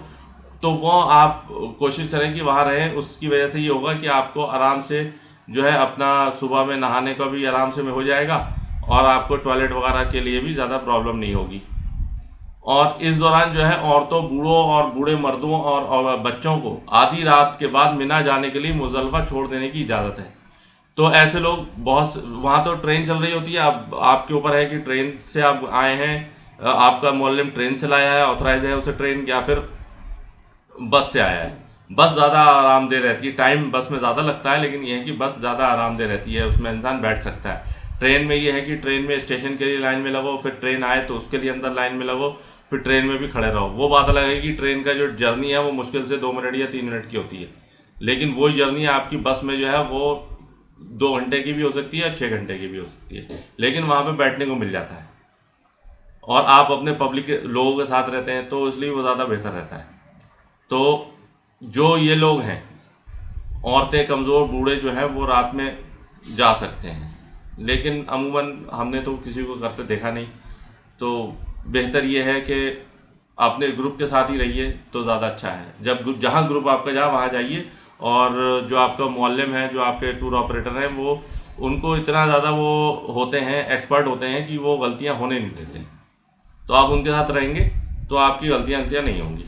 तो वो आप कोशिश करें कि वहाँ रहें। उसकी वजह से ये होगा कि आपको आराम से जो है अपना सुबह में नहाने का भी आराम से में हो जाएगा, और आपको टॉयलेट वगैरह के लिए भी ज़्यादा प्रॉब्लम नहीं होगी। और इस दौरान जो है औरतों, बूढ़ों और बूढ़े मर्दों और बच्चों को आधी रात के बाद मिना जाने के लिए मुज़दलिफ़ा छोड़ देने की इजाज़त है। तो ऐसे लोग बहुत, वहाँ तो ट्रेन चल रही होती है, अब आपके ऊपर है कि ट्रेन से आप आए हैं, आपका मोहल्ले में ट्रेन से लाया है, ऑथराइज है उसे ट्रेन, या फिर बस से आया है। बस ज़्यादा आरामदेह रहती है, टाइम बस में ज़्यादा लगता है, लेकिन यह है कि बस ज़्यादा आरामदेह रहती है, उसमें इंसान बैठ सकता है। ट्रेन में ये है कि ट्रेन में स्टेशन के लिए लाइन में लगो, फिर ट्रेन आए तो उसके लिए अंदर लाइन में लगो, फिर ट्रेन में भी खड़े रहो। वो बात अलग है कि ट्रेन का जो जर्नी है वो मुश्किल से 2 मिनट या 3 मिनट की होती है, लेकिन वही जर्नी आपकी बस में जो है वो 2 घंटे की भी हो सकती है, 6 घंटे की भी हो सकती है, लेकिन वहाँ पर बैठने को मिल जाता है। और आप अपने पब्लिक लोगों के साथ रहते हैं तो इसलिए वो ज़्यादा बेहतर रहता है। तो जो ये लोग हैं, औरतें, कमज़ोर, बूढ़े जो हैं, वो रात में जा सकते हैं, लेकिन अमूमन हमने तो किसी को करते देखा नहीं। तो बेहतर ये है कि अपने ग्रुप के साथ ही रहिए तो ज़्यादा अच्छा है। जब जहाँ ग्रुप आपका जहाँ वहाँ जाइए, और जो आपका मुअल्लिम है, जो आपके टूर ऑपरेटर हैं, वो उनको इतना ज़्यादा वो होते हैं, एक्सपर्ट होते हैं कि वो गलतियाँ होने नहीं देते। तो आप उनके साथ रहेंगे तो आपकी गलतियाँ नहीं होंगी।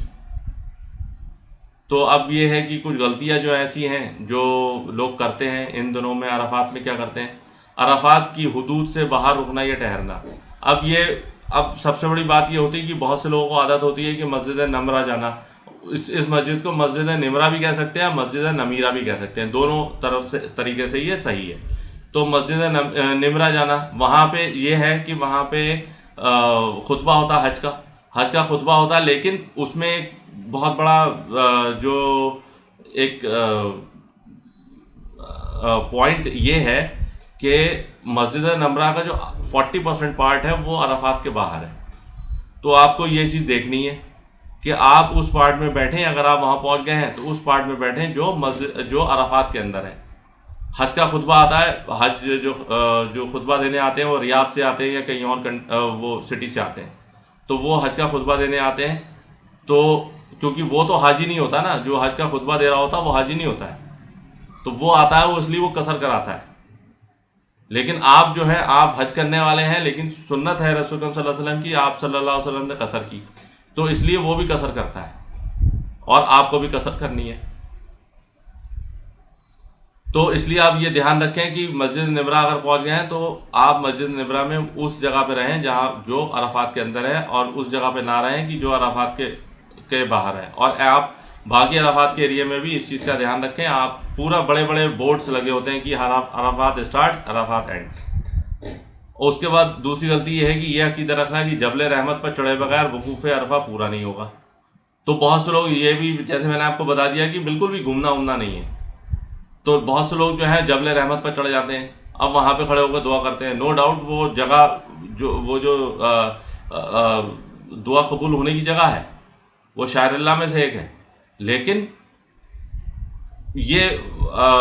तो अब ये है कि कुछ गलतियां जो ऐसी हैं जो लोग करते हैं इन दिनों में। अराफात में क्या करते हैं? अराफात की हुदूद से बाहर रुकना या ठहरना। अब सबसे बड़ी बात ये होती है कि बहुत से लोगों को आदत होती है कि मस्जिद नमरा जाना। इस मस्जिद को मस्जिद निमरा भी कह सकते हैं, मस्जिद नमीरा भी कह सकते हैं, दोनों तरफ से तरीके से ये सही है। तो मस्जिद निमरा जाना, वहाँ पे ये है कि वहाँ पे खुतबा होता है, हज का खुतबा होता है, लेकिन उसमें एक बहुत बड़ा जो एक पॉइंट ये है कि मस्जिद नमरा का जो 40% पार्ट है वो अराफात के बाहर है। तो आपको ये चीज़ देखनी है कि आप उस पार्ट में बैठें। अगर आप वहाँ पहुँच गए हैं तो उस पार्ट में बैठें जो अराफात के अंदर है। हज का खुतबा आता है, हज जो खुतबा देने आते हैं वो रियाद से आते हैं या कहीं और वो सिटी से आते हैं, तो वो हज का खुतबा देने आते हैं। तो क्योंकि वो तो हाजी नहीं होता ना, जो हज का खुतबा दे रहा होता वो हाजी नहीं होता है, तो वो आता है वो इसलिए वो कसर कराता है। लेकिन आप जो है आप हज करने वाले हैं, लेकिन सुन्नत है रसूल सल्लल्लाहु अलैहि वसल्लम की, आप सल्लल्लाहु अलैहि वसल्लम ने कसर की, तो इसलिए वो भी कसर करता है और आपको भी कसर करनी है। तो इसलिए आप ये ध्यान रखें कि मस्जिद निमरा अगर पहुंच गए हैं तो आप मस्जिद निमरा में उस जगह पे रहें जहां जो अराफात के अंदर है, और उस जगह पे ना रहें कि जो अराफात के बाहर है। और आप बाकी अराफात के एरिया में भी इस चीज़ का ध्यान रखें। आप पूरा बड़े बड़े बोर्ड्स लगे होते हैं कि अराफात स्टार्ट अराफात एंड्स। उसके बाद दूसरी गलती ये है कि यह अकीदा रखना कि जबल रहमत पर चढ़े बगैर वकूफ़ अरफा पूरा नहीं होगा। तो बहुत से लोग ये भी, जैसे मैंने आपको बता दिया कि बिल्कुल भी घूमना उमना नहीं है, तो बहुत से लोग जो है जबल रहमत पर चढ़ जाते हैं, अब वहाँ पे खड़े होकर दुआ करते हैं। नो डाउट वो जगह जो दुआ कबूल होने की जगह है वो शायरिल्लाह में से एक है, लेकिन ये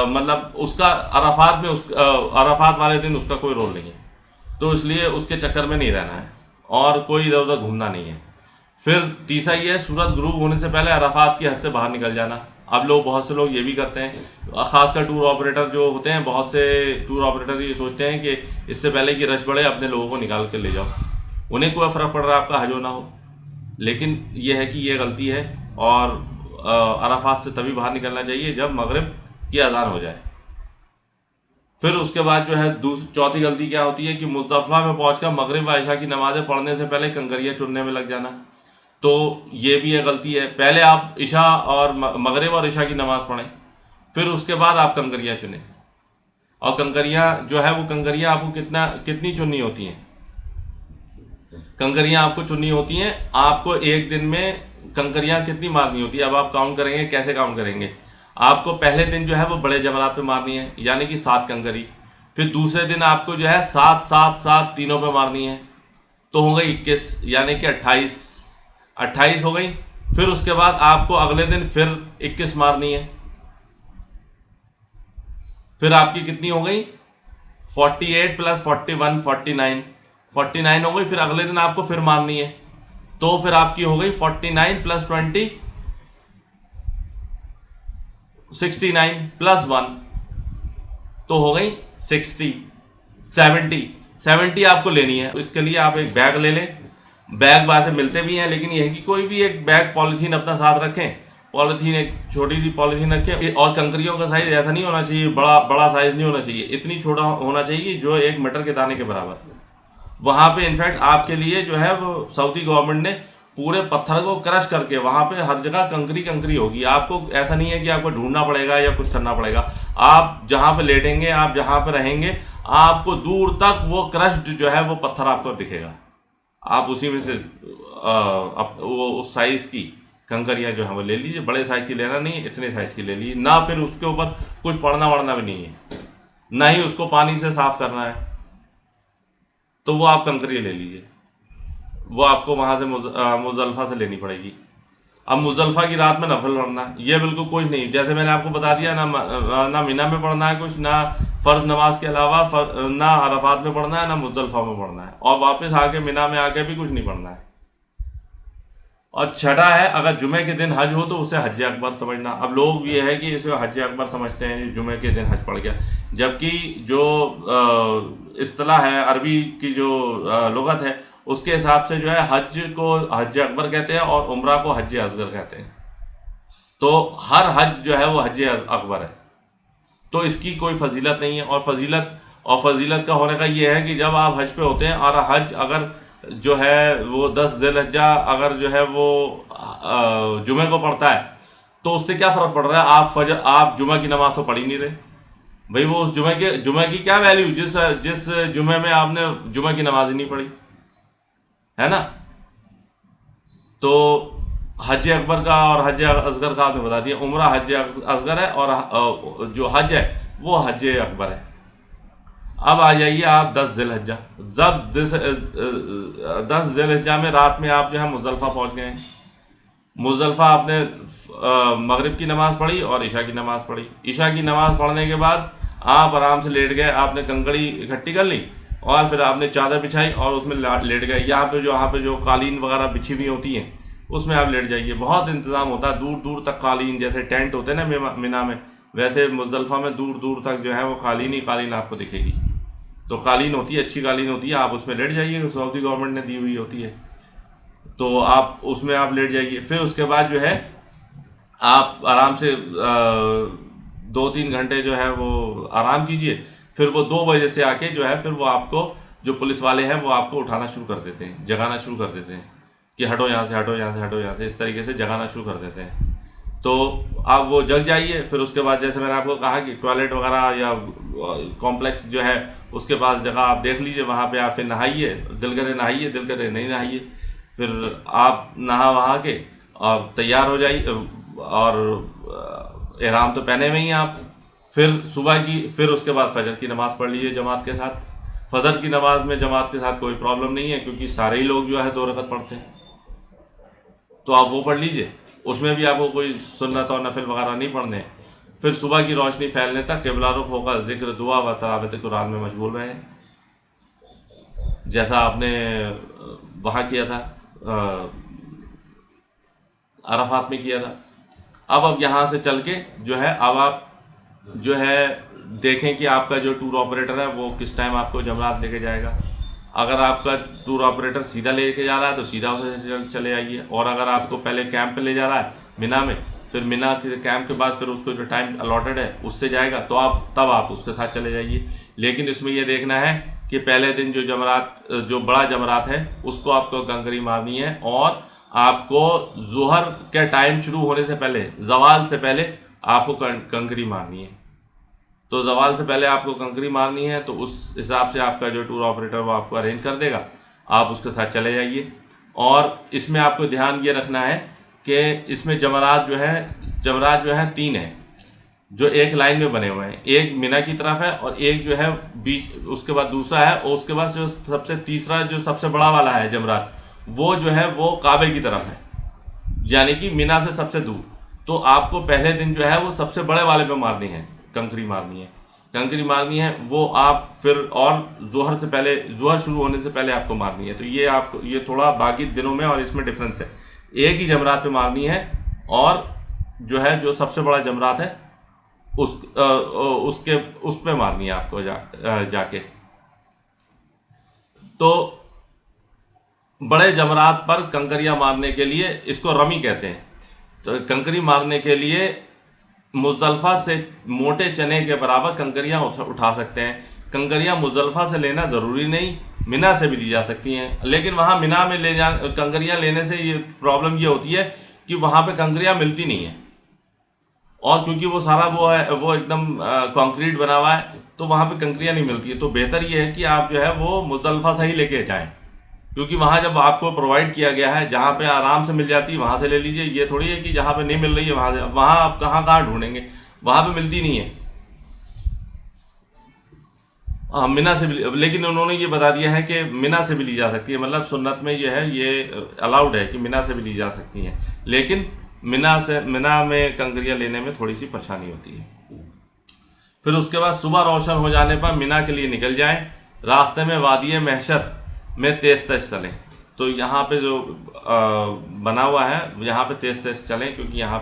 मतलब उसका अराफात में अराफात वाले दिन उसका कोई रोल नहीं है, तो इसलिए उसके चक्कर में नहीं रहना है और कोई इधर उधर घूमना नहीं है। फिर तीसरा ये है सूरज गुरूब होने से पहले अराफात की हद से बाहर निकल जाना। अब बहुत से लोग ये भी करते हैं, खासकर टूर ऑपरेटर जो होते हैं, बहुत से टूर ऑपरेटर ये सोचते हैं कि इससे पहले कि रश बढ़े अपने लोगों को निकाल कर ले जाओ, उन्हें कोई फ़र्क पड़ रहा है आपका हज ना हो। लेकिन ये है कि ये गलती है, और अराफात से तभी बाहर निकलना चाहिए जब मगरिब की अजान हो जाए। फिर उसके बाद जो है चौथी गलती क्या होती है कि मुज़दलिफ़ा में पहुंचकर मगरिब व इशा की नमाज़ें पढ़ने से पहले कंकरियाँ चुनने में लग जाना। तो ये भी एक गलती है। पहले आप इशा और मगरिब और इशा की नमाज़ पढ़ें, फिर उसके बाद आप कंकरियाँ चुनें। और कंकरियाँ जो है वो कंकरियाँ आपको कितनी चुननी होती हैं? कंकरियाँ आपको चुननी होती हैं, आपको एक दिन में कंकरियाँ कितनी मारनी होती है। अब आप काउंट करेंगे, कैसे काउंट करेंगे? आपको पहले दिन जो है वो बड़े जमरात पे मारनी है, यानी कि 7 कंकरी। फिर दूसरे दिन आपको जो है 7 7 7 तीनों पे मारनी है, तो हो गई 21, यानी कि 28 हो गई। फिर उसके बाद आपको अगले दिन फिर 21 मारनी है, फिर आपकी कितनी हो गई? 48 + 41 49 हो गई। फिर अगले दिन आपको फिर मारनी है, तो फिर आपकी हो गई 49 + 20 69 + 1, तो हो गई 60 70 आपको लेनी है। तो इसके लिए आप एक बैग ले लें। बैग बाहर से मिलते भी हैं, लेकिन यह है कि कोई भी एक बैग पॉलीथीन अपना साथ रखें, पॉलीथीन एक छोटी सी पॉलीथीन रखें। और कंकरियों का साइज ऐसा नहीं होना चाहिए, बड़ा साइज नहीं होना चाहिए, इतनी छोटा होना चाहिए जो 1 मटर के दाने के बराबर। वहाँ पे इनफैक्ट आपके लिए जो है वो सऊदी गवर्नमेंट ने पूरे पत्थर को क्रश करके वहाँ पे हर जगह कंकरी होगी। आपको ऐसा नहीं है कि आपको ढूंढना पड़ेगा या कुछ करना पड़ेगा। आप जहाँ पे लेटेंगे, आप जहाँ पे रहेंगे, आपको दूर तक वो क्रश्ड जो है वो पत्थर आपको दिखेगा। आप उसी में से वो उस साइज़ की कंकरियाँ जो है वो ले लीजिए। बड़े साइज़ की लेना नहीं है, इतने साइज़ की ले लीजिए ना। फिर उसके ऊपर कुछ पढ़ना वढ़ना भी नहीं है, ना ही उसको पानी से साफ़ करना है, तो वो आप कंकरियाँ ले लीजिए। वो आपको वहाँ से मुज़दलिफ़ा से लेनी पड़ेगी। अब मुज़दलिफ़ा की रात में नफल पढ़ना, ये बिल्कुल कुछ नहीं, जैसे मैंने आपको बता दिया, ना मिना में पढ़ना है कुछ, ना फ़र्ज़ नमाज के अलावा ना अराफात में पढ़ना है, ना मुज़दलिफ़ा में पढ़ना है, और वापस आके मिना में आके भी कुछ नहीं पढ़ना है। और छठा है, अगर जुमे के दिन हज हो तो उसे हज अकबर समझना। अब लोग ये है कि इसे हज अकबर समझते हैं, जुमे के दिन हज पड़ गया, जबकि जो इस्तिलाह है अरबी की, जो लुगत है, उसके हिसाब से जो है हज को हज अकबर कहते हैं और उम्रा को हज असगर कहते हैं। तो हर हज जो है वो हज अकबर है, तो इसकी कोई फजीलत नहीं है। और फजीलत का होने का ये है कि जब आप हज पे होते हैं और हज अगर जो है वो 10 ज़िलहिज्जा अगर जो है वो जुमे को पड़ता है, तो उससे क्या फ़र्क पड़ रहा है? आप जुमे की नमाज़ तो पढ़ ही नहीं रहे भाई। वो उस जुमे की क्या वैल्यू, जिस जुमे में आपने जुमे की नमाज ही नहीं पढ़ी, है ना। तो हज अकबर का और हज असगर का आपने बता दिया। उम्रा हज असगर है और जो हज है वो हज अकबर है। अब आ जाइए आप 10 ज़िलहिज्जा। जब 10 ज़िलहिज्जा में रात में आप जो है मुज़दलिफ़ा पहुंच गए हैं। मुज़दलिफ़ा आपने मगरिब की नमाज़ पढ़ी और इशा की नमाज़ पढ़ी। इशा की नमाज़ पढ़ने के बाद आप आराम से लेट गए, आपने कंकड़ी इकट्ठी कर ली और फिर आपने चादर बिछाई और उसमें लेट गए। यहाँ पे जो कालीन वगैरह बिछी हुई होती हैं, उसमें आप लेट जाइए। बहुत इंतज़ाम होता है, दूर दूर तक कालीन, जैसे टेंट होते हैं ना मिना में, वैसे मुजदलफा में दूर दूर तक जो है वो कालीन ही कालीन आपको दिखेगी। तो कालीन होती है, अच्छी कालीन होती है, आप उसमें लेट जाइए, सऊदी गवर्नमेंट ने दी हुई होती है, तो आप उसमें आप लेट जाइए। फिर उसके बाद जो है आप आराम से 2-3 घंटे जो है वो आराम कीजिए। फिर वो 2 बजे से आके जो है फिर वो आपको, जो पुलिस वाले हैं वो आपको उठाना शुरू कर देते हैं, जगाना शुरू कर देते हैं कि हटो यहाँ से, हटो यहाँ से, हटो यहाँ से, इस तरीके से जगाना शुरू कर देते हैं। तो आप वो जग जाइए। फिर उसके बाद जैसे मैंने आपको कहा कि टॉयलेट वगैरह या कॉम्प्लेक्स जो है उसके पास जगह आप देख लीजिए, वहाँ पे आप फिर नहाइए, दिल करे नहाइए, दिल करे नहीं नहाइए। फिर आप नहा वहा के और तैयार हो जाइए, और एहराम तो पहने में ही आप। फिर सुबह की, फिर उसके बाद फजर की नमाज़ पढ़ लीजिए जमात के साथ। फजर की नमाज में जमात के साथ कोई प्रॉब्लम नहीं है, क्योंकि सारे ही लोग जो है 2 रकत पढ़ते हैं, तो आप वो पढ़ लीजिए। उसमें भी आपको कोई सुन्नत और नफिल वगैरह नहीं पढ़ने हैं। फिर सुबह की रोशनी फैलने तक क़िबला रुख होकर जिक्र, दुआ व तिलावत कुरान में मशगूल रहे, जैसा आपने वहाँ किया था, अरफात में किया था। अब यहाँ से चल के जो है, अब आप जो है देखें कि आपका जो टूर ऑपरेटर है वो किस टाइम आपको जमरात लेके जाएगा। अगर आपका टूर ऑपरेटर सीधा लेके जा रहा है तो सीधा उसे चले आइए, और अगर आपको पहले कैंप पे ले जा रहा है मिना में, फिर मिना के कैंप के बाद फिर उसको जो टाइम अलॉटेड है उससे जाएगा, तो आप उसके साथ चले जाइए। लेकिन इसमें यह देखना है कि पहले दिन जो जमरात, जो बड़ा जमरात है उसको आपको कंकरी मारनी है, और आपको ज़ोहर के टाइम शुरू होने से पहले, जवाल से पहले आपको कंकरी मारनी है। तो जवाल से पहले आपको कंकरी मारनी है, तो उस हिसाब से आपका जो टूर ऑपरेटर वो आपको अरेंज कर देगा, आप उसके साथ चले जाइए। और इसमें आपको ध्यान ये रखना है कि इसमें जमरात जो है 3 है, जो एक लाइन में बने हुए हैं। एक मिना की तरफ है, और एक जो है बीच, उसके बाद दूसरा है, और उसके बाद जो सबसे तीसरा जो सबसे बड़ा वाला है जमरात, वो जो है वो काबे की तरफ है, यानी कि मिना से सबसे दूर। तो आपको पहले दिन जो है वो सबसे बड़े वाले पे मारनी है, कंकरी मारनी है वो आप फिर, और जोहर से पहले, जोहर शुरू होने से पहले आपको मारनी है। तो ये थोड़ा बाकी दिनों में और इसमें डिफरेंस है। एक ही जमरात पे मारनी है, और जो है जो सबसे बड़ा जमरात है उस पे मारनी है आपको जाके। तो बड़े जमरात पर कंकरियां मारने के लिए, इसको रमी कहते हैं, तो कंकरी मारने के लिए मुजदलफा से मोटे चने के बराबर कंकरियां उठा सकते हैं। कंकरियां मुजदलफा से लेना ज़रूरी नहीं, मिना से भी ली जा सकती हैं। लेकिन वहाँ मिना में कंकरियां लेने से ये प्रॉब्लम ये होती है कि वहाँ पे कंकरियां मिलती नहीं है, और क्योंकि वो सारा वो एकदम कंक्रीट बना हुआ है, तो वहाँ पे कंकरियां नहीं मिलती है। तो बेहतर ये है कि आप जो है वो मुजदलफा से ही लेके जाएँ, क्योंकि वहाँ जब आपको प्रोवाइड किया गया है, जहाँ पे आराम से मिल जाती है वहाँ से ले लीजिए। ये थोड़ी है कि जहाँ पे नहीं मिल रही है वहाँ आप कहाँ ढूंढेंगे, वहाँ पे मिलती नहीं है। मिना से भी, लेकिन उन्होंने ये बता दिया है कि मिना से भी ली जा सकती है, मतलब सुन्नत में ये है, ये अलाउड है कि मिना से भी ली जा सकती हैं। लेकिन मिना में कंकरियाँ लेने में थोड़ी सी परेशानी होती है। फिर उसके बाद सुबह रोशन हो जाने पर मिना के लिए निकल जाएं। रास्ते में वादी महशर में तेज़ चलें। तो यहाँ पे जो बना हुआ है, यहाँ पे तेज़ चलें, क्योंकि यहाँ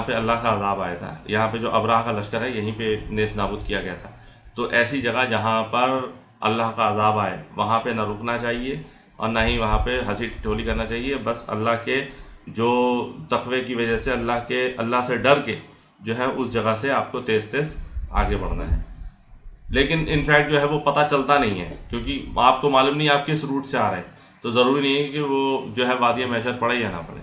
पे अल्लाह का अज़ाब आया था। यहाँ पे जो अबराह का लश्कर है यहीं पे नेस्त नाबूद किया गया था। तो ऐसी जगह जहाँ पर अल्लाह का अज़ाब आए वहाँ पे ना रुकना चाहिए, और ना ही वहाँ पे हंसी ठिठोली करना चाहिए। बस अल्लाह के जो तक़वे की वजह से, अल्लाह से डर के जो है उस जगह से आपको तेज़ आगे बढ़ना है। लेकिन इनफैक्ट जो है वो पता चलता नहीं है, क्योंकि आपको मालूम नहीं आप किस रूट से आ रहे हैं, तो ज़रूरी नहीं है कि वो जो है वादी महशर पड़े या ना पड़े।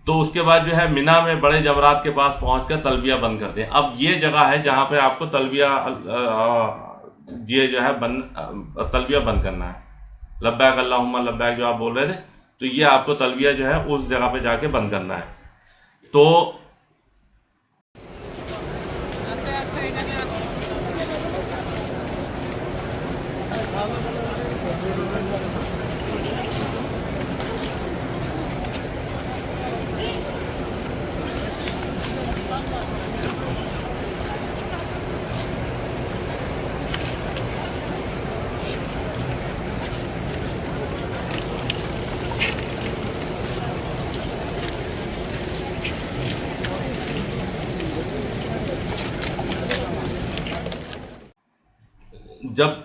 तो उसके बाद जो है मिना में बड़े जमरात के पास पहुंचकर तलबिया बंद कर दें। अब ये जगह है जहाँ पे आपको तलबिया तलबिया बंद करना है। लब्बैक अल्लाहुम्मा लब्बैक जो आप बोल रहे थे, तो ये आपको तलबिया जो है उस जगह पे जाके बंद करना है। तो जब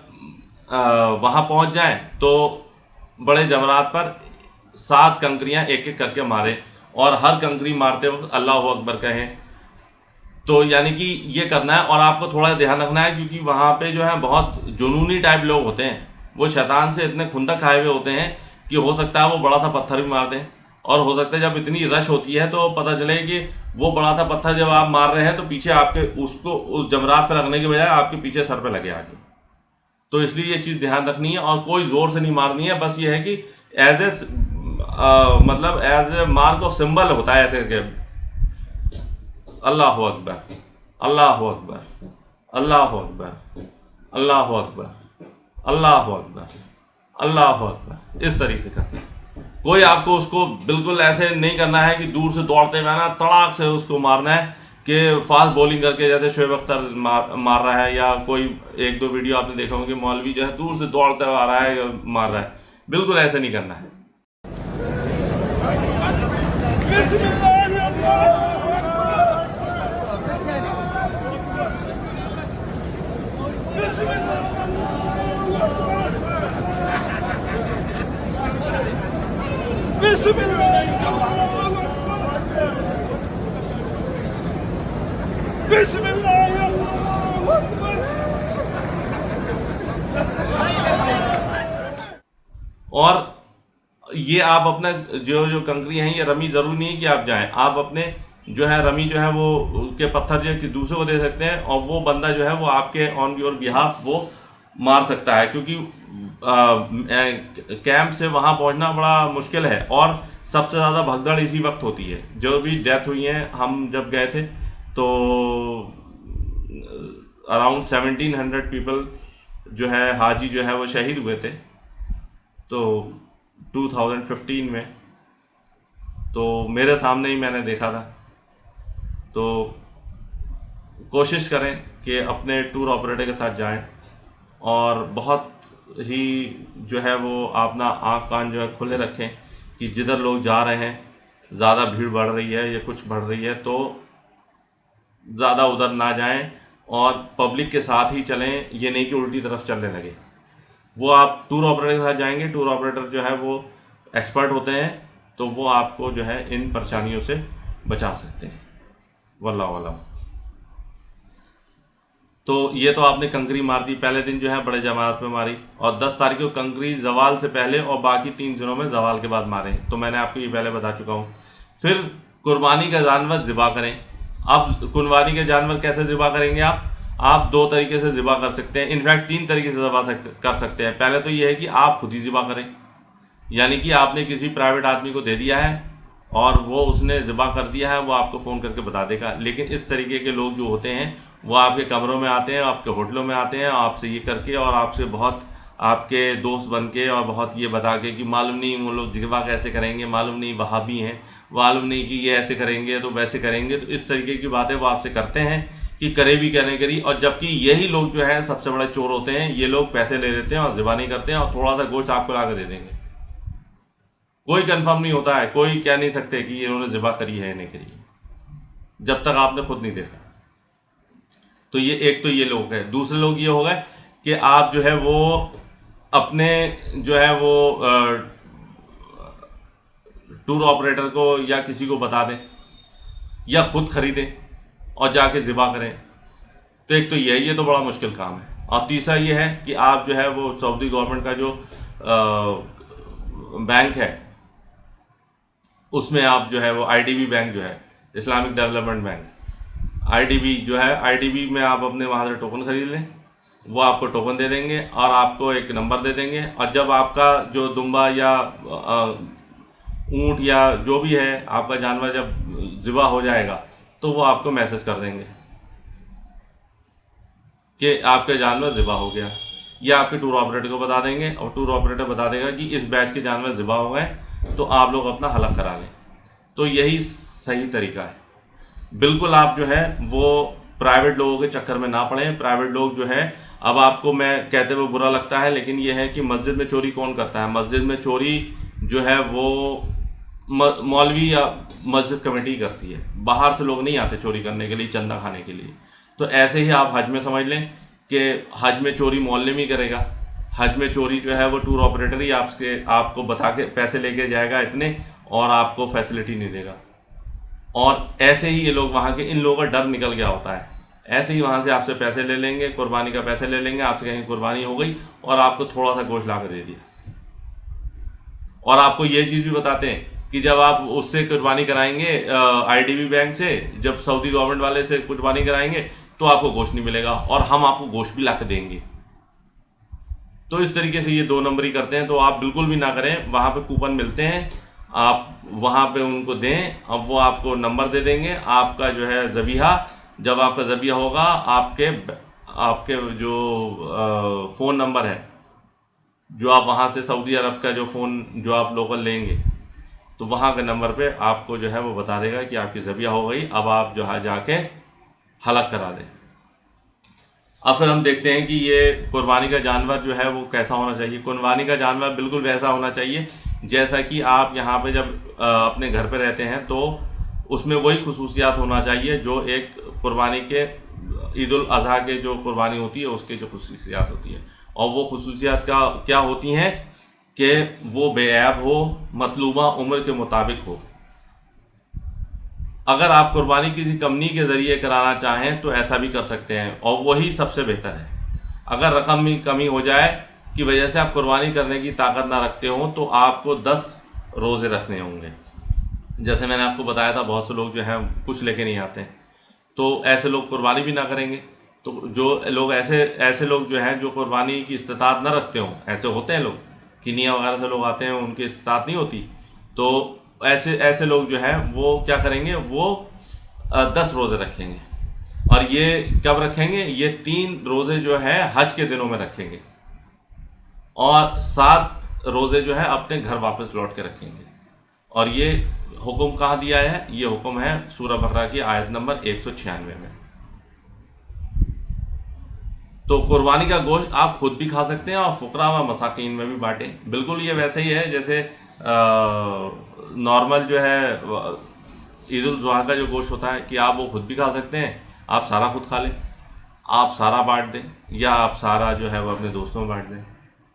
वहाँ पहुँच जाएं तो बड़े जमरात पर 7 कंकरियाँ एक एक करके मारे और हर कंकरी मारते वक्त अल्लाह अकबर कहें। तो यानी कि ये करना है और आपको थोड़ा ध्यान रखना है, क्योंकि वहाँ पे जो है बहुत जुनूनी टाइप लोग होते हैं, वो शैतान से इतने खुंदक खाए हुए होते हैं कि हो सकता है वो बड़ा सा पत्थर भी मार दें। और हो सकता है जब इतनी रश होती है तो पता चले कि वो बड़ा सा पत्थर जब आप मार रहे हैं तो पीछे आपके उसको उस जमरात पर लगने के बजाय आपके पीछे सर पे लगे आगे। तो इसलिए ये चीज़ ध्यान रखनी है और कोई ज़ोर से नहीं मारनी है, बस ये है कि एज ए मतलब as a mark of symbol होता है ऐसे करके अल्लाह अकबर, अल्लाह अकबर, अल्लाह अकबर, अल्लाह अकबर, अल्लाह अकबर, अल्लाह अकबर, इस तरीके से करना है। कोई आपको उसको बिल्कुल ऐसे नहीं करना है कि दूर से दौड़ते हुए ना तड़ाक से उसको मारना है कि फास्ट बॉलिंग करके जैसे शोएब अख्तर मार रहा है, या कोई 1-2 वीडियो आपने देखा होंगे मौलवी जो है दूर से दौड़ते हुए आ रहा है या मार रहा है। बिल्कुल ऐसे नहीं करना है। और ये आप अपना जो कंकरी हैं ये रमी ज़रूरी नहीं है कि आप जाएं, आप अपने जो है रमी जो है वो के पत्थर जो कि दूसरे को दे सकते हैं और वो बंदा जो है वो आपके ऑन योर बिहाफ वो मार सकता है, क्योंकि कैंप से वहाँ पहुँचना बड़ा मुश्किल है और सबसे ज़्यादा भगदड़ इसी वक्त होती है। जो भी डेथ हुई है, हम जब गए थे तो अराउंड 1700 पीपल जो है हाजी जो है वो शहीद हुए थे। तो 2015 में तो मेरे सामने ही मैंने देखा था। तो कोशिश करें कि अपने टूर ऑपरेटर के साथ जाएं और बहुत ही जो है वो अपना आँख कान जो है खुले रखें कि जिधर लोग जा रहे हैं ज़्यादा भीड़ बढ़ रही है या कुछ बढ़ रही है तो ज़्यादा उधर ना जाएं और पब्लिक के साथ ही चलें, ये नहीं कि उल्टी तरफ चलने लगे। वो आप टूर ऑपरेटर के साथ जाएंगे, टूर ऑपरेटर जो है वो एक्सपर्ट होते हैं, तो वो आपको जो है इन परेशानियों से बचा सकते हैं। वल्लाह वल्लाह। तो ये तो आपने कंकरी मार दी, पहले दिन जो है बड़े जमात में मारी, और 10 तारीख को कंकरी जवाल से पहले और बाकी 3 दिनों में जवाल के बाद मारे। तो मैंने आपको ये पहले बता चुका हूँ। फिर कुर्बानी का जानवर ज़िबा करें। अब कुर्बानी के जानवर कैसे ज़िबा करेंगे आप 2 तरीके से ज़िबा कर सकते हैं, इनफैक्ट 3 तरीके से ज़िबा कर सकते हैं। पहले तो ये है कि आप खुद ही ज़िबा करें, यानी कि आपने किसी प्राइवेट आदमी को दे दिया है और वो उसने ज़िबा कर दिया है, वो आपको फ़ोन करके बता देगा। लेकिन इस तरीके के लोग जो होते हैं वो आपके कमरों में आते हैं, आपके होटलों में आते हैं, आपसे ये करके और आपसे बहुत आपके दोस्त बन के और बहुत ये बता के कि मालूम नहीं वो लोग ज़िबा कैसे करेंगे, मालूम नहीं वहाबी हैं, मालूम नहीं कि ये ऐसे करेंगे तो वैसे करेंगे। तो इस तरीके की बातें वो आपसे करते हैं कि करे भी कहने करी। और जबकि यही लोग जो है सबसे बड़े चोर होते हैं। ये लोग पैसे ले लेते हैं और ज़िबा नहीं करते हैं और थोड़ा सा गोश्त आपको ला के दे देंगे। कोई कंफर्म नहीं होता है, कोई कह नहीं सकते कि इन्होंने ज़िबा करी है या नहीं करी है, जब तक आपने खुद नहीं देखा। तो ये एक तो ये लोग हैं। दूसरे लोग ये हो गए कि आप जो है वो अपने जो है वो टूर ऑपरेटर को या किसी को बता दें या खुद खरीदें और जाके ज़िबा करें। तो एक तो ये तो बड़ा मुश्किल काम है। और तीसरा ये है कि आप जो है वो सऊदी गवर्नमेंट का जो बैंक है उसमें आप जो है वो IDB बैंक जो है, इस्लामिक डेवलपमेंट बैंक, IDB जो है, IDB में आप अपने वहाँ से टोकन खरीद लें। वो आपको टोकन दे देंगे और आपको एक नंबर दे देंगे, और जब आपका जो दुम्बा या ऊँट या जो भी है आपका जानवर जब ज़िबा हो जाएगा तो वो आपको मैसेज कर देंगे कि आपका जानवर ज़िबा हो गया। या आपके टूर ऑपरेटर को बता देंगे और टूर ऑपरेटर बता देगा कि इस बैच के जानवर ज़िबा हो गए, तो आप लोग अपना हलक करा लें। तो यही सही तरीका है। बिल्कुल आप जो है वो प्राइवेट लोगों के चक्कर में ना पड़ें। प्राइवेट लोग जो है, अब आपको मैं कहते हुए बुरा लगता है, लेकिन ये है कि मस्जिद में चोरी कौन करता है? मस्जिद में चोरी जो है वो मौलवी या मस्जिद कमेटी करती है। बाहर से लोग नहीं आते चोरी करने के लिए, चंदा खाने के लिए। तो ऐसे ही आप हज में समझ लें कि हज में चोरी मोहल्ले में ही करेगा। हज में चोरी जो है वो टूर ऑपरेटर ही आपको बता के पैसे लेके जाएगा इतने, और आपको फैसिलिटी नहीं देगा। और ऐसे ही ये लोग वहाँ के, इन लोगों का डर निकल गया होता है, ऐसे ही वहाँ से आपसे पैसे ले लेंगे, कुर्बानी का पैसे ले लेंगे, आपसे कहेंगे कुर्बानी हो गई और आपको थोड़ा सा गोश्त ला कर दे दिया। और आपको ये चीज़ भी बताते हैं कि जब आप उससे कुर्बानी कराएंगे आईडीबी बैंक से, जब सऊदी गवर्नमेंट वाले से कुर्बानी कराएंगे तो आपको गोश्त नहीं मिलेगा और हम आपको गोश्त भी ला के देंगे। तो इस तरीके से ये 2 नंबरी करते हैं। तो आप बिल्कुल भी ना करें। वहाँ पे कूपन मिलते हैं, आप वहाँ पे उनको दें, अब वो आपको नंबर दे देंगे। आपका जो है ज़बीहा, जब आपका ज़बीहा होगा, आपके जो फ़ोन नंबर है, जो आप वहाँ से सऊदी अरब का जो फ़ोन जो आप लोकल लेंगे, तो वहाँ के नंबर पे आपको जो है वो बता देगा कि आपकी ज़बीहा हो गई, अब आप जो है जाके हलक करा दें। अब फिर हम देखते हैं कि ये कुर्बानी का जानवर जो है वो कैसा होना चाहिए। कुर्बानी का जानवर बिल्कुल वैसा होना चाहिए जैसा कि आप यहाँ पे जब अपने घर पे रहते हैं, तो उसमें वही खुसूसियात होना चाहिए जो एक कुर्बानी के ईद उल अज़हा के जो कुर्बानी होती है उसके जो खुसूसियात होती है। और वो खुसूसियात क्या होती हैं कि वो बेऐब हो, मतलूबा उम्र के मुताबिक हो। अगर आप कुर्बानी किसी कंपनी के ज़रिए कराना चाहें तो ऐसा भी कर सकते हैं, और वही सबसे बेहतर है। अगर रकम में कमी हो जाए की वजह से आप कुर्बानी करने की ताकत ना रखते हो, तो आपको 10 रोज़े रखने होंगे। जैसे मैंने आपको बताया था, बहुत से लोग जो हैं कुछ लेके नहीं आते हैं, तो ऐसे लोग कुर्बानी भी ना करेंगे। तो जो लोग ऐसे लोग जो हैं जो कुर्बानी की इस्तिताअत न रखते हों, ऐसे होते हैं लोग, कीनिया वगैरह से लोग आते हैं, उनकी इस्तिताअत नहीं होती, तो ऐसे लोग जो हैं वो क्या करेंगे, वो 10 रोज़े रखेंगे। और ये कब रखेंगे? ये 3 रोज़े जो है हज के दिनों में रखेंगे, और 7 रोज़े जो है अपने घर वापस लौट के रखेंगे। और ये हुक्म कहाँ दिया है? ये हुक्म है सूरह बकरा की आयत नंबर 196 में। तो कुर्बानी का गोश्त आप खुद भी खा सकते हैं और फुकरा व मसाकीन में भी बांटें। बिल्कुल ये वैसे ही है जैसे नॉर्मल जो है ईद उल जुहा का जो गोश्त होता है, कि आप वो खुद भी खा सकते हैं, आप सारा खुद खा लें, आप सारा बांट दें, या आप सारा जो है वो अपने दोस्तों में बांट दें।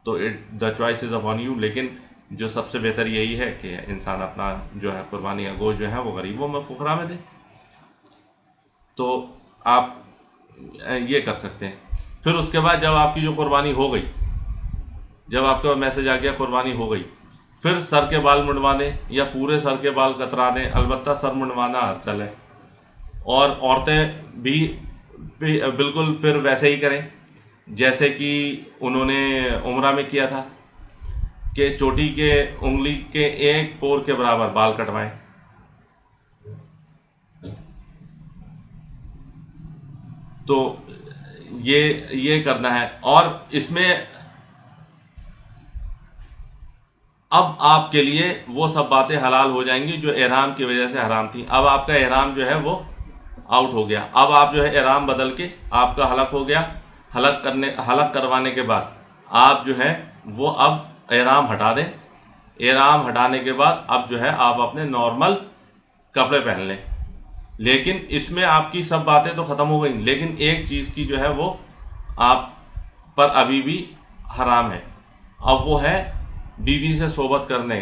तो the choice is upon you. लेकिन जो सबसे बेहतर यही है कि इंसान अपना जो है कुर्बानी का गोश्त जो है वो गरीबों में, फुकरा में दे। तो आप ये कर सकते हैं। फिर उसके बाद जब आपकी जो कुर्बानी हो गई, जब आपके पास मैसेज आ गया कुर्बानी हो गई, फिर सर के बाल मुंडवा दें या पूरे सर के बाल कतरा दें। अलबत्ता सर मुंडवाना चले। और औरतें भी बिल्कुल फिर वैसे ही करें जैसे कि उन्होंने उम्रा में किया था, कि चोटी के उंगली के एक पोर के बराबर बाल कटवाएं। तो ये करना है। और इसमें अब आपके लिए वो सब बातें हलाल हो जाएंगी जो एहराम की वजह से हराम थी। अब आपका एहराम जो है वो आउट हो गया। अब आप जो है एहराम बदल के आपका हलक हो गया। हलक करवाने के बाद आप जो है वो अब एहराम हटा दें। एहराम हटाने के बाद अब जो है आप अपने नॉर्मल कपड़े पहन लें। लेकिन इसमें आपकी सब बातें तो ख़त्म हो गई, लेकिन एक चीज़ की जो है वो आप पर अभी भी हराम है। अब वो है बीवी से सोबत करना,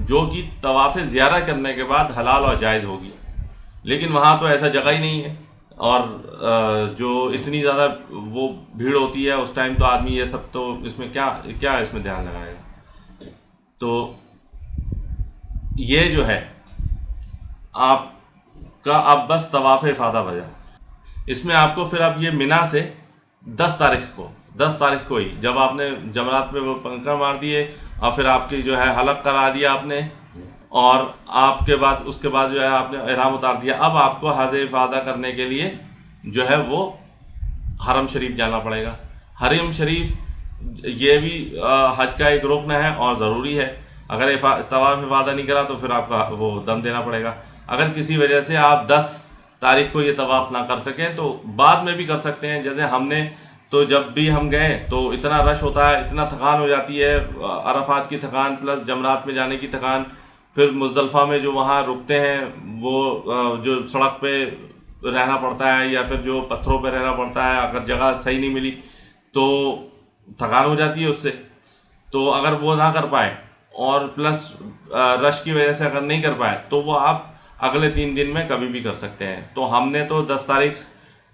जो कि तवाफ़ ज़ियारा करने के बाद हलाल और जायज़ होगी। लेकिन वहाँ तो ऐसा जगह ही नहीं है, और जो इतनी ज़्यादा वो भीड़ होती है उस टाइम, तो आदमी ये सब तो इसमें क्या इसमें ध्यान लगाएगा। तो ये जो है आपका अब बस तवाफ़ इफ़ादा बजा। इसमें आपको फिर अब ये मिना से 10 तारीख को ही, जब आपने जमरात पे वो पंखा मार दिए और फिर आपकी जो है हलक करा दिया आपने, और आपके बाद उसके बाद जो है आपने ihराम उतार दिया, अब आपको हज इफ़ादा करने के लिए जो है वो हरम शरीफ जाना पड़ेगा। हरम शरीफ ये भी हज का एक रुकन है और ज़रूरी है। अगर तवाफ़ इफ़ादा नहीं करा तो फिर आपका वो दम देना पड़ेगा। अगर किसी वजह से आप 10 तारीख को ये तवाफ़ ना कर सकें तो बाद में भी कर सकते हैं। जैसे हमने तो जब भी हम गए तो इतना रश होता है, इतना थकान हो जाती है, अरफात की थकान प्लस जमरात में जाने की थकान, फिर मुज़दलिफ़ा में जो वहाँ रुकते हैं वो जो सड़क पे रहना पड़ता है या फिर जो पत्थरों पे रहना पड़ता है, अगर जगह सही नहीं मिली तो थकान हो जाती है उससे। तो अगर वो ना कर पाए और प्लस रश की वजह से अगर नहीं कर पाए तो वो आप अगले 3 दिन में कभी भी कर सकते हैं। तो हमने तो 10 तारीख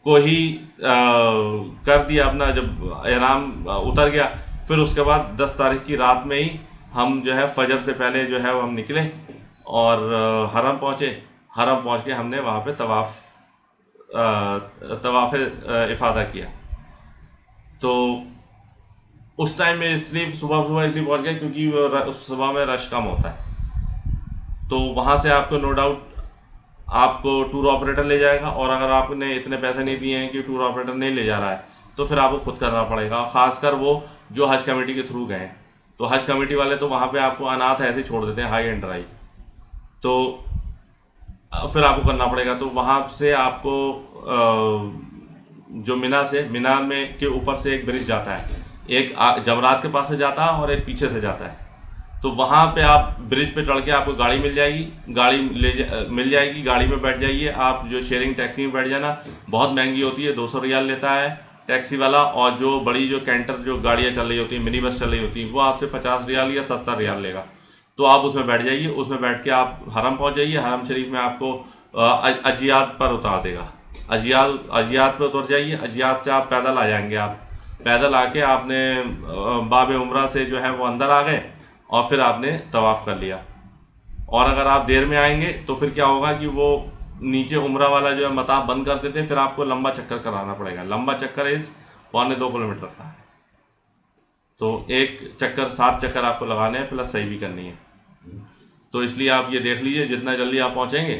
को ही कर दिया अपना, जब एहराम उतर गया, फिर उसके बाद 10 तारीख की रात में ही हम जो है फजर से पहले जो है वो हम निकले और हरम पहुँचे। हरम पहुँच के हमने वहाँ पे तवाफ़ इफ़ादा किया। तो उस टाइम में इसलिए सुबह सुबह इसलिए पहुँच गया क्योंकि उस सुबह में रश कम होता है। तो वहाँ से आपको नो डाउट आपको टूर ऑपरेटर ले जाएगा, और अगर आपने इतने पैसे नहीं दिए हैं कि टूर ऑपरेटर नहीं ले जा रहा है तो फिर आपको खुद करना पड़ेगा। ख़ासकर वो जो हज कमेटी के थ्रू गए हैं, तो हज कमेटी वाले तो वहाँ पे आपको अनाथ ऐसे ही छोड़ देते हैं हाई एंड ड्राई, तो फिर आपको करना पड़ेगा। तो वहाँ से आपको जो मिना में के ऊपर से एक ब्रिज जाता है, एक जमरात के पास से जाता है और एक पीछे से जाता है। तो वहाँ पे आप ब्रिज पे चढ़ के आपको गाड़ी मिल जाएगी, मिल जाएगी, गाड़ी में बैठ जाइए आप। जो शेयरिंग टैक्सी में बैठ जाना, बहुत महंगी होती है, 200 रियाल लेता है टैक्सी वाला, और जो बड़ी जो कैंटर जो गाड़ियाँ चल रही होती हैं, मिनी बस चल रही होती हैं, वो आपसे 50 रियाल या 70 रियाल लेगा। तो आप उसमें बैठ जाइए, उसमें बैठ के आप हरम पहुँच जाइए। हरम शरीफ में आपको अजियात पर उतार देगा, अजियात पर उतर जाइए। अजियात से आप पैदल आ जाएंगे। आप पैदल आके आपने बाब उम्रा से जो है वो अंदर आ गए और फिर आपने तवाफ़ कर लिया। और अगर आप देर में आएंगे तो फिर क्या होगा कि वो नीचे उम्रा वाला जो है मताफ बंद कर देते हैं, फिर आपको लंबा चक्कर कराना पड़ेगा। लंबा चक्कर इस 1.25 किलोमीटर का है, तो एक चक्कर 7 चक्कर आपको लगाने हैं, प्लस सही भी करनी है। तो इसलिए आप ये देख लीजिए, जितना जल्दी आप पहुँचेंगे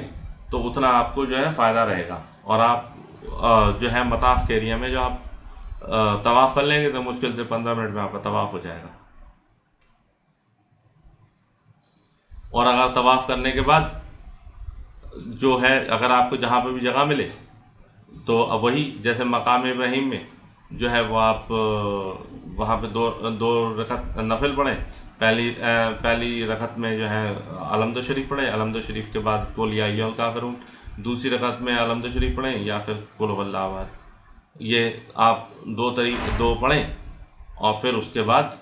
तो उतना आपको जो है फ़ायदा रहेगा। और आप जो है मताफ के एरिया में जो आप तवाफ़ कर लेंगे तो मुश्किल से 15 मिनट में आपका तवाफ़ हो जाएगा। और अगर तवाफ़ करने के बाद जो है, अगर आपको जहाँ पे भी जगह मिले तो अब वही जैसे मकाम इब्राहिम में जो है वो आप वहाँ पे दो रकत नफिल पढ़ें। पहली रकत में जो है अलहम्द शरीफ पढ़ें, अलहम्द शरीफ के बाद कुल या अय्युहल काफ़िरून। दूसरी रकत में अलहम्द शरीफ पढ़ें या फिर कुल हुवल्लाहु अहद। ये आप दो पढ़ें और फिर उसके बाद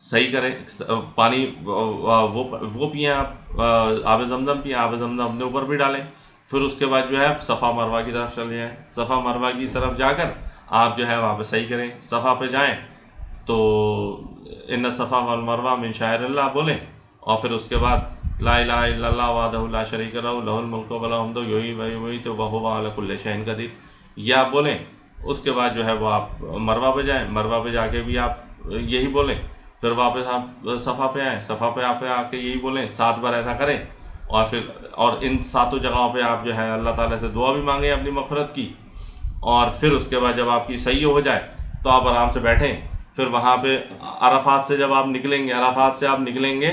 सही करें। पानी वो पिए आप, आब ज़मज़म पिए, आब ज़मज़म अपने ऊपर भी डालें। फिर उसके बाद जो है सफ़ा मरवा की तरफ चले जाएँ। सफ़ा मरवा की तरफ जाकर आप जो है वहाँ पे सही करें। सफ़ा पे जाएं तो इन्न सफ़ा वल मरवा मिन शाइरिल्लाह बोलें, और फिर उसके बाद ला इलाहा इल्लल्लाह वहदहु ला शरीका लहु लहुल मुल्कु व लहुल हम्दु युहयी व युमीतु व हुवा अला कुल्लि शैइन क़दीर, ये आप बोलें। उसके बाद जो है वो आप मरवा पे जाएँ, मरवा पे जाके भी आप यही बोलें। फिर वापस आप सफ़ा पे आएँ, सफ़ा पे आप आके यही बोलें, 7 बार ऐसा करें। और इन 7 जगहों पे आप जो है अल्लाह ताला से दुआ भी मांगें अपनी मग़फ़िरत की। और फिर उसके बाद जब आपकी सही हो जाए तो आप आराम से बैठें। फिर वहाँ पे अराफात से जब आप निकलेंगे, अराफात से आप निकलेंगे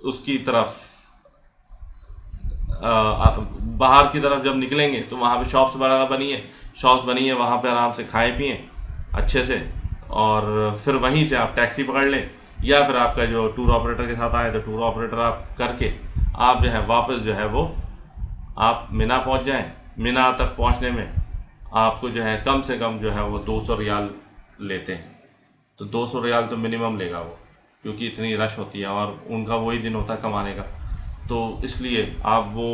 उसकी तरफ बाहर की तरफ जब निकलेंगे तो वहाँ पे शॉप्स वगैरह बनी है, वहाँ पे आराम से खाएं पिएँ अच्छे से, और फिर वहीं से आप टैक्सी पकड़ लें, या फिर आपका जो टूर ऑपरेटर के साथ आए तो टूर ऑपरेटर आप करके आप जो है वापस जो है वो आप मिना पहुँच जाएँ। मिना तक पहुँचने में आपको जो है कम से कम जो है वो 200 रियाल लेते हैं। तो 200 रियाल तो मिनिमम लेगा वो, क्योंकि इतनी रश होती है और उनका वही दिन होता है कमाने का। तो इसलिए आप वो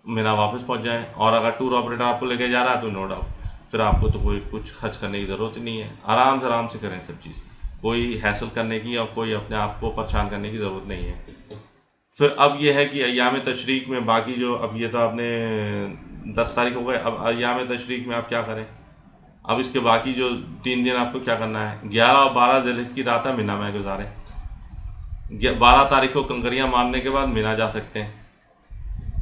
मिना वापस पहुंच जाएं। और अगर टूर ऑपरेटर आपको लेके जा रहा है तो नो डाउट फिर आपको तो कोई कुछ खर्च करने की ज़रूरत ही नहीं है। आराम से करें सब चीज़, कोई हैसल करने की और कोई अपने आप को परेशान करने की ज़रूरत नहीं है। फिर अब ये है कि अय्याम तशरीक में बाकी जो, अब ये तो आपने 10 तारीख हो गए, अब अय्याम तशरीक में आप क्या करें। अब इसके बाकी जो 3 दिन आपको क्या करना है, 11 और 12 ज़िलहिज्जा की रात मिना में गुजारें। 12 तारीख को कंकरियाँ मारने के बाद मिना जा सकते हैं।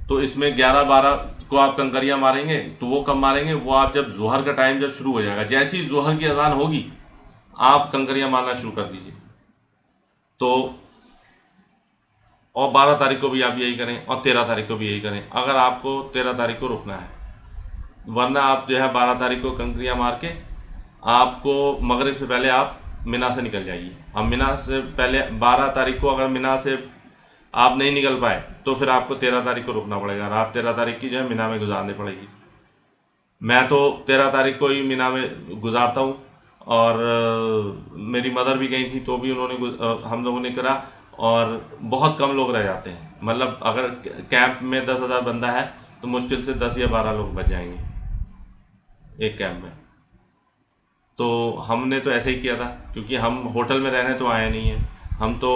तो इसमें 11-12 को आप कंकरियाँ मारेंगे तो वो कब मारेंगे, वो आप जब ज़ोहर का टाइम जब शुरू हो जाएगा, जैसे ही ज़ोहर की अज़ान होगी आप कंकरियाँ मारना शुरू कर दीजिए। तो और 12 तारीख को भी आप यही करें और 13 तारीख को भी यही करें, अगर आपको 13 तारीख को रुकना है। वरना आप जो है 12 तारीख को कंकरियाँ मार के आपको मगरिब से पहले आप मिना से निकल जाइए। अब मिना से पहले 12 तारीख को अगर मिना से आप नहीं निकल पाए तो फिर आपको 13 तारीख को रुकना पड़ेगा, रात 13 तारीख की जो है मीना में गुजारनी पड़ेगी। मैं तो 13 तारीख को ही मीना में गुजारता हूँ, और मेरी मदर भी गई थी तो भी हम लोगों ने करा, और बहुत कम लोग रह जाते हैं। मतलब अगर कैंप में 10,000 बंदा है तो मुश्किल से 10 या 12 लोग बच जाएंगे एक कैंप में। तो हमने तो ऐसे ही किया था, क्योंकि हम होटल में रहने तो आए नहीं हैं, हम तो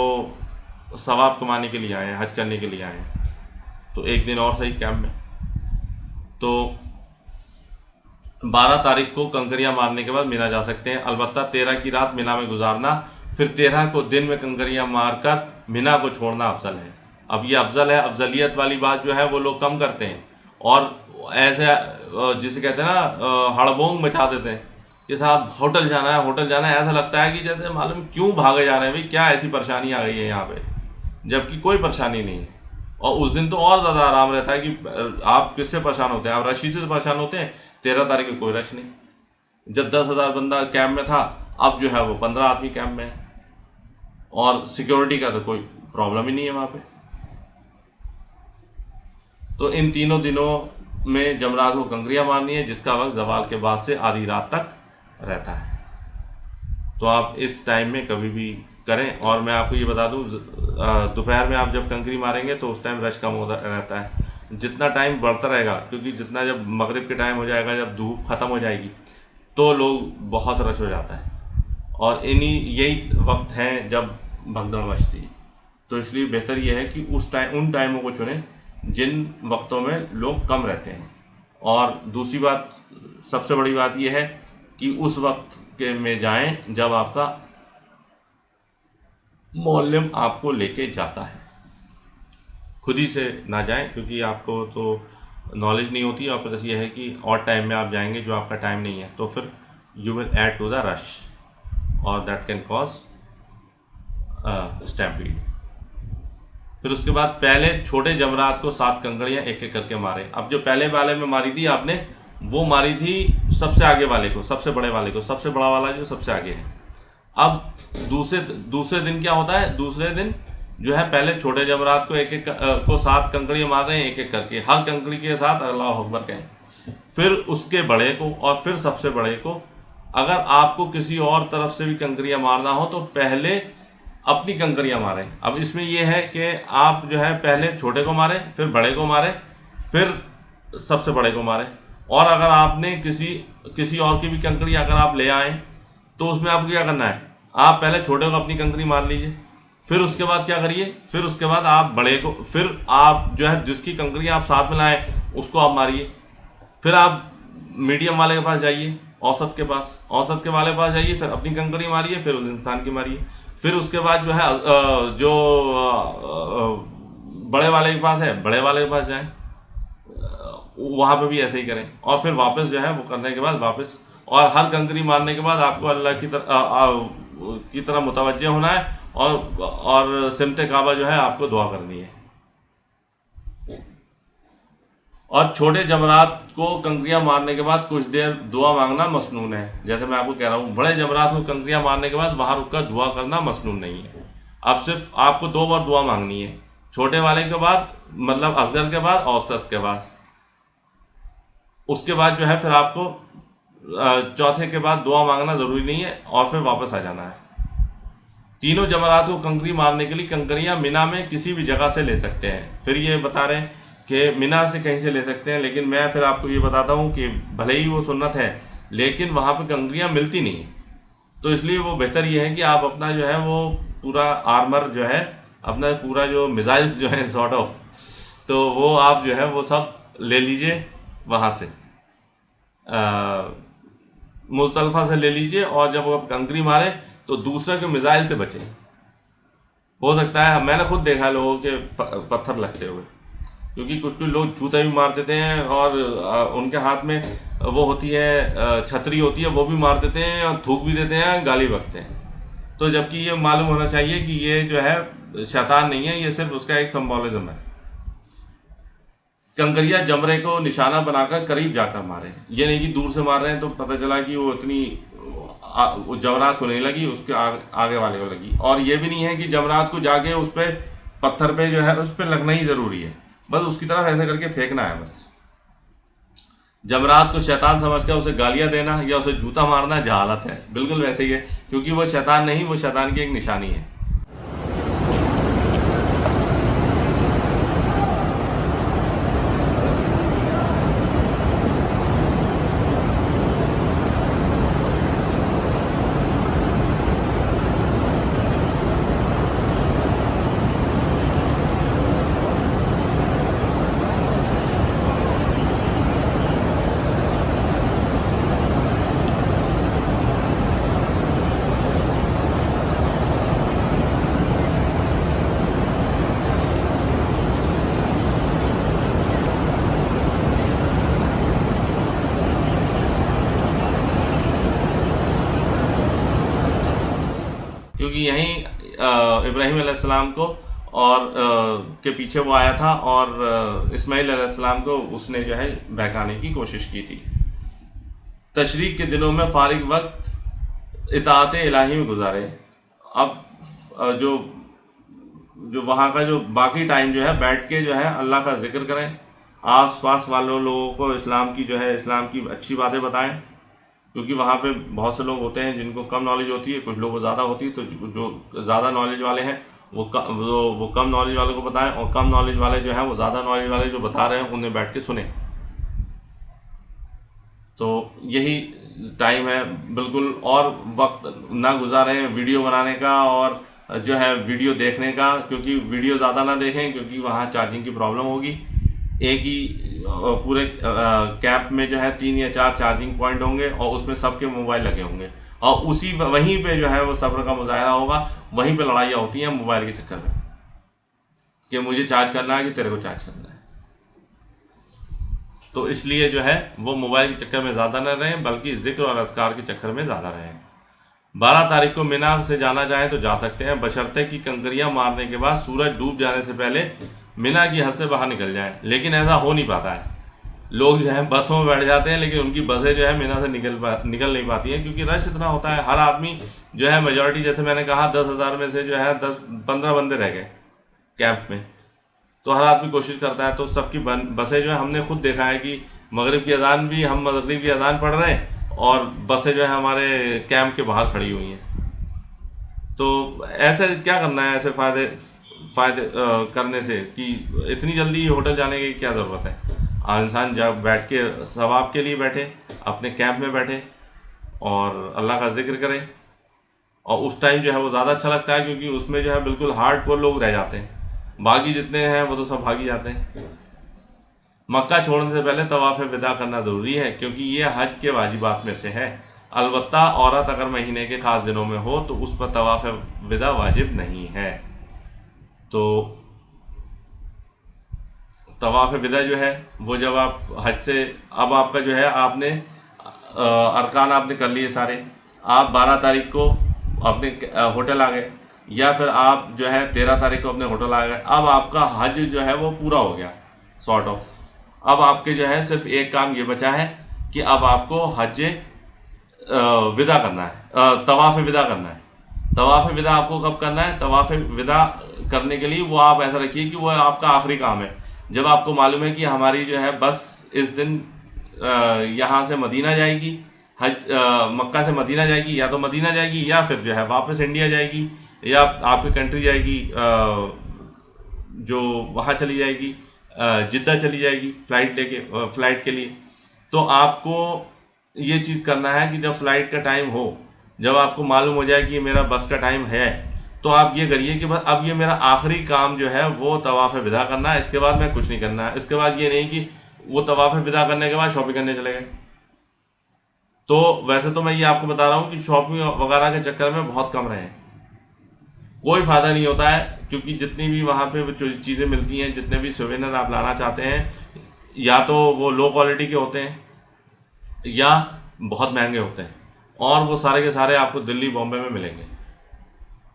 सवाब कमाने के लिए आए हैं, हज करने के लिए आए हैं। तो एक दिन और सही कैंप में। तो 12 तारीख को कंकरियां मारने के बाद मीना जा सकते हैं। अलबत्ता 13 की रात मीना में गुजारना, फिर 13 को दिन में कंकरियां मारकर मीना को छोड़ना अफजल है। अब ये अफजल है, अफजलियत वाली बात जो है वो लोग कम करते हैं, और ऐसे जिसे कहते हैं ना हड़बोंग मचा देते हैं कि साहब होटल जाना है, होटल जाना है। ऐसा लगता है कि जैसे मालूम क्यों भागे जा रहे हैं भाई, क्या ऐसी परेशानी आ गई है यहाँ पे, जबकि कोई परेशानी नहीं है। और उस दिन तो और ज़्यादा आराम रहता है कि आप किससे परेशान होते हैं, आप रशी से परेशान होते हैं। 13 तारीख को कोई रश नहीं। जब 10,000 बंदा कैंप में था, अब जो है वो 15 आदमी कैंप में है, और सिक्योरिटी का तो कोई प्रॉब्लम ही नहीं है वहाँ पे। तो इन तीनों दिनों में जमरात को कंकरियाँ मारनी है, जिसका वक्त जवाल के बाद से आधी रात तक रहता है। तो आप इस टाइम में कभी भी करें। और मैं आपको ये बता दूं, दोपहर में आप जब कंकरी मारेंगे तो उस टाइम रश कम होता रहता है। जितना टाइम बढ़ता रहेगा, क्योंकि जितना जब मगरिब के टाइम हो जाएगा, जब धूप ख़त्म हो जाएगी, तो लोग बहुत रश हो जाता है, और यही वक्त हैं जब भगदड़ मचती है। तो इसलिए बेहतर यह है कि उन टाइमों को चुनें जिन वक्तों में लोग कम रहते हैं। और दूसरी बात, सबसे बड़ी बात यह है कि उस वक्त के में जाएं जब आपका मौलम आपको लेके जाता है, खुद ही से ना जाएं, क्योंकि आपको तो नॉलेज नहीं होती। और प्लस ये है कि और टाइम में आप जाएंगे जो आपका टाइम नहीं है, तो फिर you will add to the rush, और दैट कैन कॉज स्टैम्पीड। फिर उसके बाद पहले छोटे जमरात को 7 कंकड़ियाँ एक एक करके मारे। अब जो पहले वाले में मारी थी आपने, वो मारी थी सबसे आगे वाले को, सबसे बड़े वाले को, सबसे बड़ा वाला जो सबसे आगे है। अब दूसरे दिन क्या होता है, दूसरे दिन जो है पहले छोटे जमरात को एक एक को 7 कंकड़ियाँ मार रहे हैं एक एक करके, हर कंकड़ी के साथ अल्लाह अकबर कहें। फिर उसके बड़े को, और फिर सबसे बड़े को। अगर आपको किसी और तरफ से भी कंकड़ियाँ मारना हो तो पहले अपनी कंकड़ियाँ मारें। अब इसमें यह है कि आप जो है पहले छोटे को मारें, फिर बड़े को मारें, फिर सबसे बड़े को मारें। और अगर आपने किसी और की भी कंकड़ी अगर आप ले आएँ तो उसमें आपको क्या करना है, आप पहले छोटे को अपनी कंकड़ी मार लीजिए, फिर उसके बाद क्या करिए, फिर उसके बाद आप बड़े को, फिर आप जो है जिसकी कंकड़ियाँ आप साथ में लाएँ उसको आप मारिए। फिर आप मीडियम वाले के पास जाइए, औसत के वाले के पास जाइए, फिर अपनी कंकड़ी मारिए, फिर उस इंसान की मारिए। फिर उसके बाद जो है बड़े वाले के पास है, बड़े वाले के पास जाएं, वहाँ पे भी ऐसे ही करें। और फिर वापस जो है वो करने के बाद वापस, और हर कंकड़ी मारने के बाद आपको अल्लाह की तरह मुतवज्जे होना है, और सिमते काबा जो है आपको दुआ करनी है। और छोटे जमरात को कंकरियाँ मारने के बाद कुछ देर दुआ मांगना मसनून है। जैसे मैं आपको कह रहा हूँ, बड़े जमरात को कंकरियाँ मारने के बाद वहाँ रुककर दुआ करना मसनून नहीं है। अब सिर्फ आपको 2 बार दुआ मांगनी है, छोटे वाले के बाद, मतलब असगर के बाद, औसत के बाद। उसके बाद जो है फिर आपको चौथे के बाद दुआ मांगना ज़रूरी नहीं है, और फिर वापस आ जाना है। तीनों जमरात को कंकरी मारने के लिए कंकरियाँ मिना में किसी भी जगह से ले सकते हैं। फिर ये बता रहे हैं कि मिना से कहीं से ले सकते हैं, लेकिन मैं फिर आपको ये बताता हूँ कि भले ही वो सुन्नत है, लेकिन वहाँ पे कंकरियाँ मिलती नहीं हैं। तो इसलिए वो बेहतर ये है कि आप अपना जो है वो पूरा आर्मर जो है, अपना पूरा जो मिसाइल्स जो है सॉर्ट ऑफ, तो वो आप जो है वो सब ले लीजिए वहाँ से, मुज़दलिफ़ा से ले लीजिए। और जब आप कंकरी मारे तो दूसरे के मिसाइल से बचें। हो सकता है, मैंने खुद देखा लोगों के पत्थर लगते हुए, क्योंकि कुछ लोग जूते भी मार देते हैं, और उनके हाथ में वो होती है छतरी होती है, वो भी मार देते हैं, और थूक भी देते हैं, गाली बकते हैं। तो जबकि ये मालूम होना चाहिए कि ये जो है शैतान नहीं है, ये सिर्फ उसका एक सिंबॉलिज्म है। कंकरिया जमरे को निशाना बनाकर करीब जाकर मारे, ये नहीं कि दूर से मार रहे हैं तो पता चला कि वो इतनी जमरात को नहीं लगी, उसके आगे वाले को लगी। और ये भी नहीं है कि जमरात को जाके उस पर पत्थर पे जो है उस पर लगना ही ज़रूरी है, बस उसकी तरफ ऐसे करके फेंकना है बस। जमरात को शैतान समझकर उसे गालियां देना या उसे जूता मारना जहालत है, बिल्कुल वैसे ही है, क्योंकि वो शैतान नहीं, वो शैतान की एक निशानी है। क्योंकि यहीं इब्राहीम अलैहिस्सलाम को और के पीछे वो आया था और इस्माईल अलैहिस्सलाम को उसने जो है बहकाने की कोशिश की थी। तशरीक के दिनों में फारिग वक्त इताअत इलाही में गुजारे। अब जो जो वहाँ का जो बाकी टाइम जो है बैठ के जो है अल्लाह का जिक्र करें, आस पास वालों लोगों को इस्लाम की जो है इस्लाम की अच्छी बातें बताएं, क्योंकि वहाँ पे बहुत से लोग होते हैं जिनको कम नॉलेज होती है, कुछ लोगों को ज़्यादा होती है, तो जो ज़्यादा नॉलेज वाले हैं वो कम नॉलेज वालों को बताएं, और कम नॉलेज वाले जो हैं वो ज़्यादा नॉलेज वाले जो बता रहे हैं उन्हें बैठ के सुने। तो यही टाइम है बिल्कुल, और वक्त ना गुजारें वीडियो बनाने का और जो है वीडियो देखने का, क्योंकि वीडियो ज़्यादा ना देखें क्योंकि वहाँ चार्जिंग की प्रॉब्लम होगी। एक ही पूरे कैंप में जो है 3 या 4 चार्जिंग पॉइंट होंगे और उसमें सबके मोबाइल लगे होंगे, और वहीं पे जो है वो सब्र का मुजाहरा होगा, वहीं पे लड़ाइयाँ होती हैं मोबाइल के चक्कर में कि मुझे चार्ज करना है कि तेरे को चार्ज करना है। तो इसलिए जो है वो मोबाइल के चक्कर में ज़्यादा न रहें, बल्कि जिक्र और अज़कार के चक्कर में ज़्यादा रहें। 12 तारीख को मिना से जाना चाहें तो जा सकते हैं, बशर्ते कि कंकरियाँ मारने के बाद सूरज डूब जाने से पहले मिना की हद से बाहर निकल जाएं। लेकिन ऐसा हो नहीं पाता है, लोग जो है बसों में बैठ जाते हैं लेकिन उनकी बसें जो है मिना से निकल नहीं पाती हैं, क्योंकि रश इतना होता है। हर आदमी जो है मेजॉरिटी, जैसे मैंने कहा 10,000 में से जो है 10-15 बंदे रह गए कैंप में, तो हर आदमी कोशिश करता है, तो सबकी बसें जो है हमने खुद देखा है कि मगरिब की अजान भी हम मगरिब की अजान पढ़ रहे हैं और बसें जो है हमारे कैंप के बाहर खड़ी हुई हैं। तो ऐसे क्या करना है, ऐसे फ़ायदे करने से कि इतनी जल्दी होटल जाने की क्या ज़रूरत है। इंसान जब बैठ के सवाब के लिए बैठे, अपने कैंप में बैठे और अल्लाह का जिक्र करे, और उस टाइम जो है वो ज़्यादा अच्छा लगता है, क्योंकि उसमें जो है बिल्कुल हार्डकोर लोग रह जाते हैं, बाकी जितने हैं वो तो सब भागी जाते हैं। मक्का छोड़ने से पहले तवाफ़ विदा करना ज़रूरी है, क्योंकि ये हज के वाजिबात में से है। अलबत्ता औरत अगर महीने के ख़ास दिनों में हो तो उस पर तवाफ़ विदा वाजिब नहीं है। तो तवाफ़ विदा जो है वो जब आप हज से, अब आपका जो है आपने अरकान आपने कर लिए सारे, आप 12 तारीख को अपने होटल आ गए, या फिर आप जो है 13 तारीख को अपने होटल आ गए। अब आपका हज जो है वो पूरा हो गया सॉर्ट ऑफ। अब आपके जो है सिर्फ एक काम ये बचा है कि अब आपको हज विदा करना है, तवाफ़ विदा करना है। तवाफ़ विदा आपको कब करना है? तवाफ़ विदा करने के लिए वो आप ऐसा रखिए कि वो आपका आखिरी काम है। जब आपको मालूम है कि हमारी जो है बस इस दिन यहाँ से मदीना जाएगी, मक्का से मदीना जाएगी, या तो मदीना जाएगी या फिर जो है वापस इंडिया जाएगी, या आपकी कंट्री जाएगी जो वहाँ चली जाएगी, जिद्दा चली जाएगी फ़्लाइट के लिए। तो आपको ये चीज़ करना है कि जब फ़्लाइट का टाइम हो, जब आपको मालूम हो जाए कि मेरा बस का टाइम है, तो आप ये करिए कि बस अब ये मेरा आखिरी काम जो है वो तवाफ़ विदा करना है, इसके बाद मैं कुछ नहीं करना है। इसके बाद ये नहीं कि वो तवाफ़ विदा करने के बाद शॉपिंग करने चले गए। तो वैसे तो मैं ये आपको बता रहा हूँ कि शॉपिंग वगैरह के चक्कर में बहुत कम रहें, कोई फ़ायदा नहीं होता है, क्योंकि जितनी भी वहाँ पे चीज़ें मिलती हैं, जितने भी सोवेनियर आप लाना चाहते हैं, या तो वो लो क्वालिटी के होते हैं या बहुत महंगे होते हैं, और वो सारे के सारे आपको दिल्ली बॉम्बे में मिलेंगे।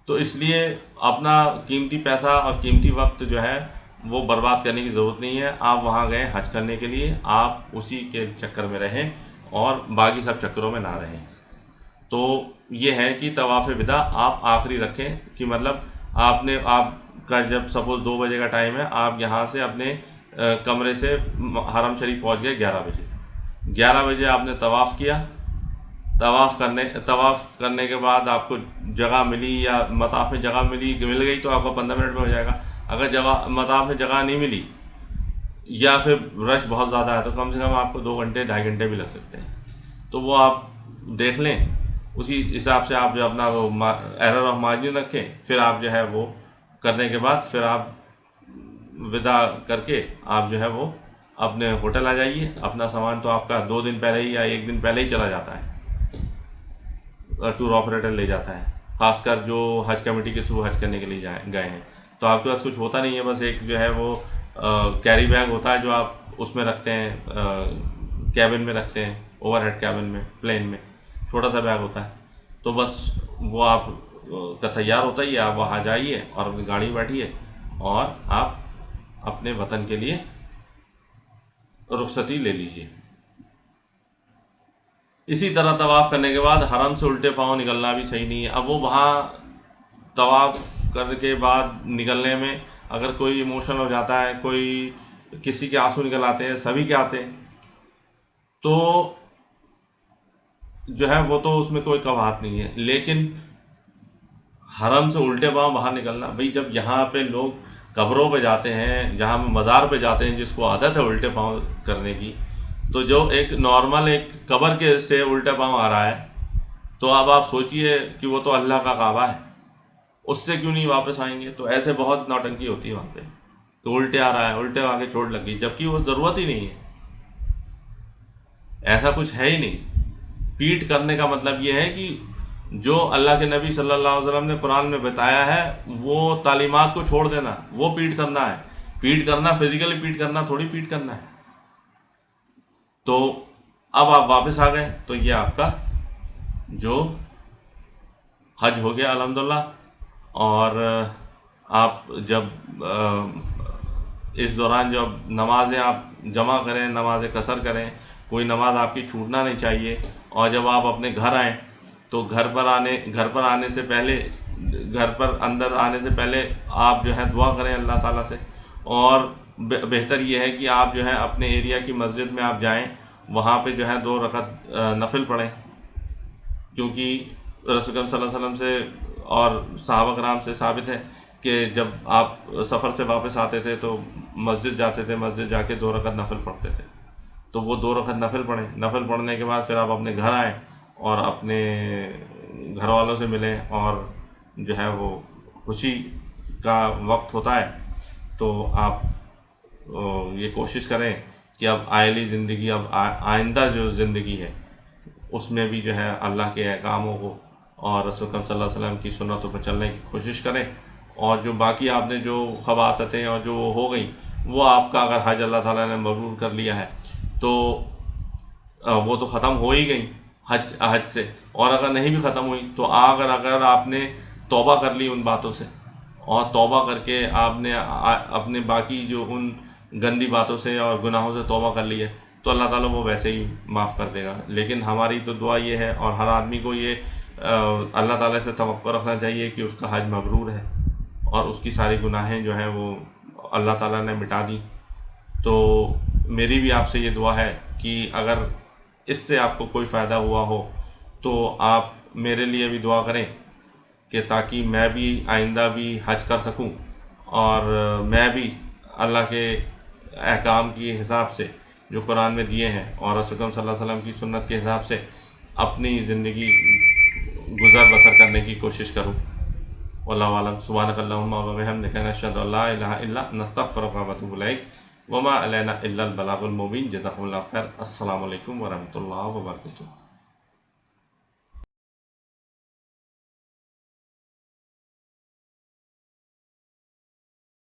तो इसलिए अपना कीमती पैसा और कीमती वक्त जो है वो बर्बाद करने की ज़रूरत नहीं है। आप वहाँ गए हज करने के लिए, आप उसी के चक्कर में रहें और बाकी सब चक्करों में ना रहें। तो ये है कि तवाफ़ विदा आप आखिरी रखें, कि मतलब आप का जब सपोज़ 2 बजे का टाइम है, आप यहाँ से अपने कमरे से हरम शरीफ पहुँच गए 11 बजे। 11 बजे आपने तवाफ़ किया। तवाफ़ करने के बाद आपको जगह मिली या मताफ़ में जगह मिल गई तो आपको 15 मिनट में हो जाएगा। अगर मताफ़ में जगह नहीं मिली या फिर रश बहुत ज़्यादा है तो कम से कम आपको 2 घंटे 2.5 घंटे भी लग सकते हैं। तो वो आप देख लें, उसी हिसाब से आप जो अपना वो एरर ऑफ मार्जिन रखें। फिर आप जो है वो करने के बाद फिर आप विदा करके आप जो है वो अपने होटल आ जाइए। अपना सामान तो आपका 2 दिन पहले ही या 1 दिन पहले ही चला जाता है, टूर ऑपरेटर ले जाता है, खासकर जो हज कमेटी के थ्रू हज करने के लिए गए हैं। तो आपके पास कुछ होता नहीं है, बस एक जो है वो कैरी बैग होता है जो आप उसमें रखते हैं, कैबिन में रखते हैं, ओवरहेड कैबिन में, प्लेन में छोटा सा बैग होता है। तो बस वो आप का तैयार होता ही है, आप वहाँ जाइए और अपनी गाड़ी में बैठिए और आप अपने वतन के लिए रुखसती ले लीजिए। इसी तरह तवाफ़ करने के बाद हरम से उल्टे पाँव निकलना भी सही नहीं है। अब वो वहाँ तवाफ़ करने के बाद निकलने में अगर कोई इमोशन हो जाता है, कोई किसी के आंसू निकल आते हैं, सभी के आते हैं, तो जो है वो तो उसमें कोई कवाहत नहीं है। लेकिन हरम से उल्टे पाँव बाहर निकलना, भाई जब यहाँ पे लोग कब्रों पे जाते हैं, जहाँ मज़ार पे जाते हैं, जिसको आदत है उल्टे पाँव करने की, तो जो एक नॉर्मल एक कब्र के से उल्टा पाँव आ रहा है, तो अब आप सोचिए कि वो तो अल्लाह का काबा है, उससे क्यों नहीं वापस आएंगे। तो ऐसे बहुत नौटंकी होती है वहाँ पे, तो उल्टे आ रहा है, उल्टे आके चोट लग गई, जबकि वो ज़रूरत ही नहीं है, ऐसा कुछ है ही नहीं। पीठ करने का मतलब ये है कि जो अल्लाह के नबी सल्लल्लाहु अलैहि वसल्लम ने कुरान में बताया है वो तालीमात को छोड़ देना, वो पीठ करना है। पीठ करना फिजिकली पीठ करना थोड़ी पीठ करना है। तो अब आप वापस आ गए तो ये आपका जो हज हो गया अल्हम्दुलिल्लाह। और आप जब इस दौरान जब नमाज़ें आप जमा करें, नमाज़ें कसर करें, कोई नमाज आपकी छूटना नहीं चाहिए। और जब आप अपने घर आएँ तो घर पर आने से पहले, घर पर अंदर आने से पहले आप जो है दुआ करें अल्लाह ताला से। और बेहतर ये है कि आप जो है अपने एरिया की मस्जिद में आप जाएं, वहाँ पे जो है 2 रकात नफिल पढ़ें, क्योंकि रसूल सल्लल्लाहु अलैहि वसल्लम से और सहाबा कराम से साबित है कि जब आप सफ़र से वापस आते थे तो मस्जिद जाते थे, मस्जिद जाके 2 रकात नफिल पढ़ते थे। तो वो 2 रकात नफिल पढ़ें। नफिल पढ़ने के बाद फिर आप अपने घर आएँ और अपने घर वालों से मिलें, और जो है वो खुशी का वक्त होता है। तो आप ये कोशिश करें कि अब आयली ज़िंदगी, अब आइंदा जो ज़िंदगी है उसमें भी जो है अल्लाह के अहकामों को और रसूल सल्लल्लाहु अलैहि वसल्लम की सुन्नतों पर चलने की कोशिश करें। और जो बाकी आपने जो ख़वासतें और जो हो गई, वो आपका अगर हज अल्लाह ताला ने मबरूर कर लिया है तो वो तो ख़त्म हो ही गई हज से। और अगर नहीं भी ख़त्म हुई तो अगर आपने तौबा कर ली उन बातों से, और तौबा करके आपने अपने बाकी जो उन गंदी बातों से और गुनाहों से तौबा कर ली है, तो अल्लाह ताला वो वैसे ही माफ़ कर देगा। लेकिन हमारी तो दुआ ये है, और हर आदमी को ये अल्लाह ताला से तवक्को रखना चाहिए कि उसका हज मबरूर है और उसकी सारी गुनाहें जो हैं वो अल्लाह ताला ने मिटा दी। तो मेरी भी आपसे ये दुआ है कि अगर इससे आपको कोई फ़ायदा हुआ हो तो आप मेरे लिए भी दुआ करें कि ताकि मैं भी आइंदा भी हज कर सकूं, और मैं भी अल्लाह के अहकाम के हिसाब से जो कुरान में दिए हैं और रसूल सल्लल्लाहु अलैहि वसल्लम की सुन्नत के हिसाब से अपनी ज़िंदगी गुज़र बसर करने की कोशिश करूं। वल्लाहु आलम। सुब्हानकल्लाहुम्मा व बिहम्दिका नशहदु अल्ला इलाहा इल्ला अंता नस्तगफिरुका व अतूबु इलैक वमा अलैना इल्लल बलागुल मुबीन। जज़ाकुमुल्लाहु खैर। अस्सलामु अलैकुम व रहमतुल्लाहि व बरकातुहू।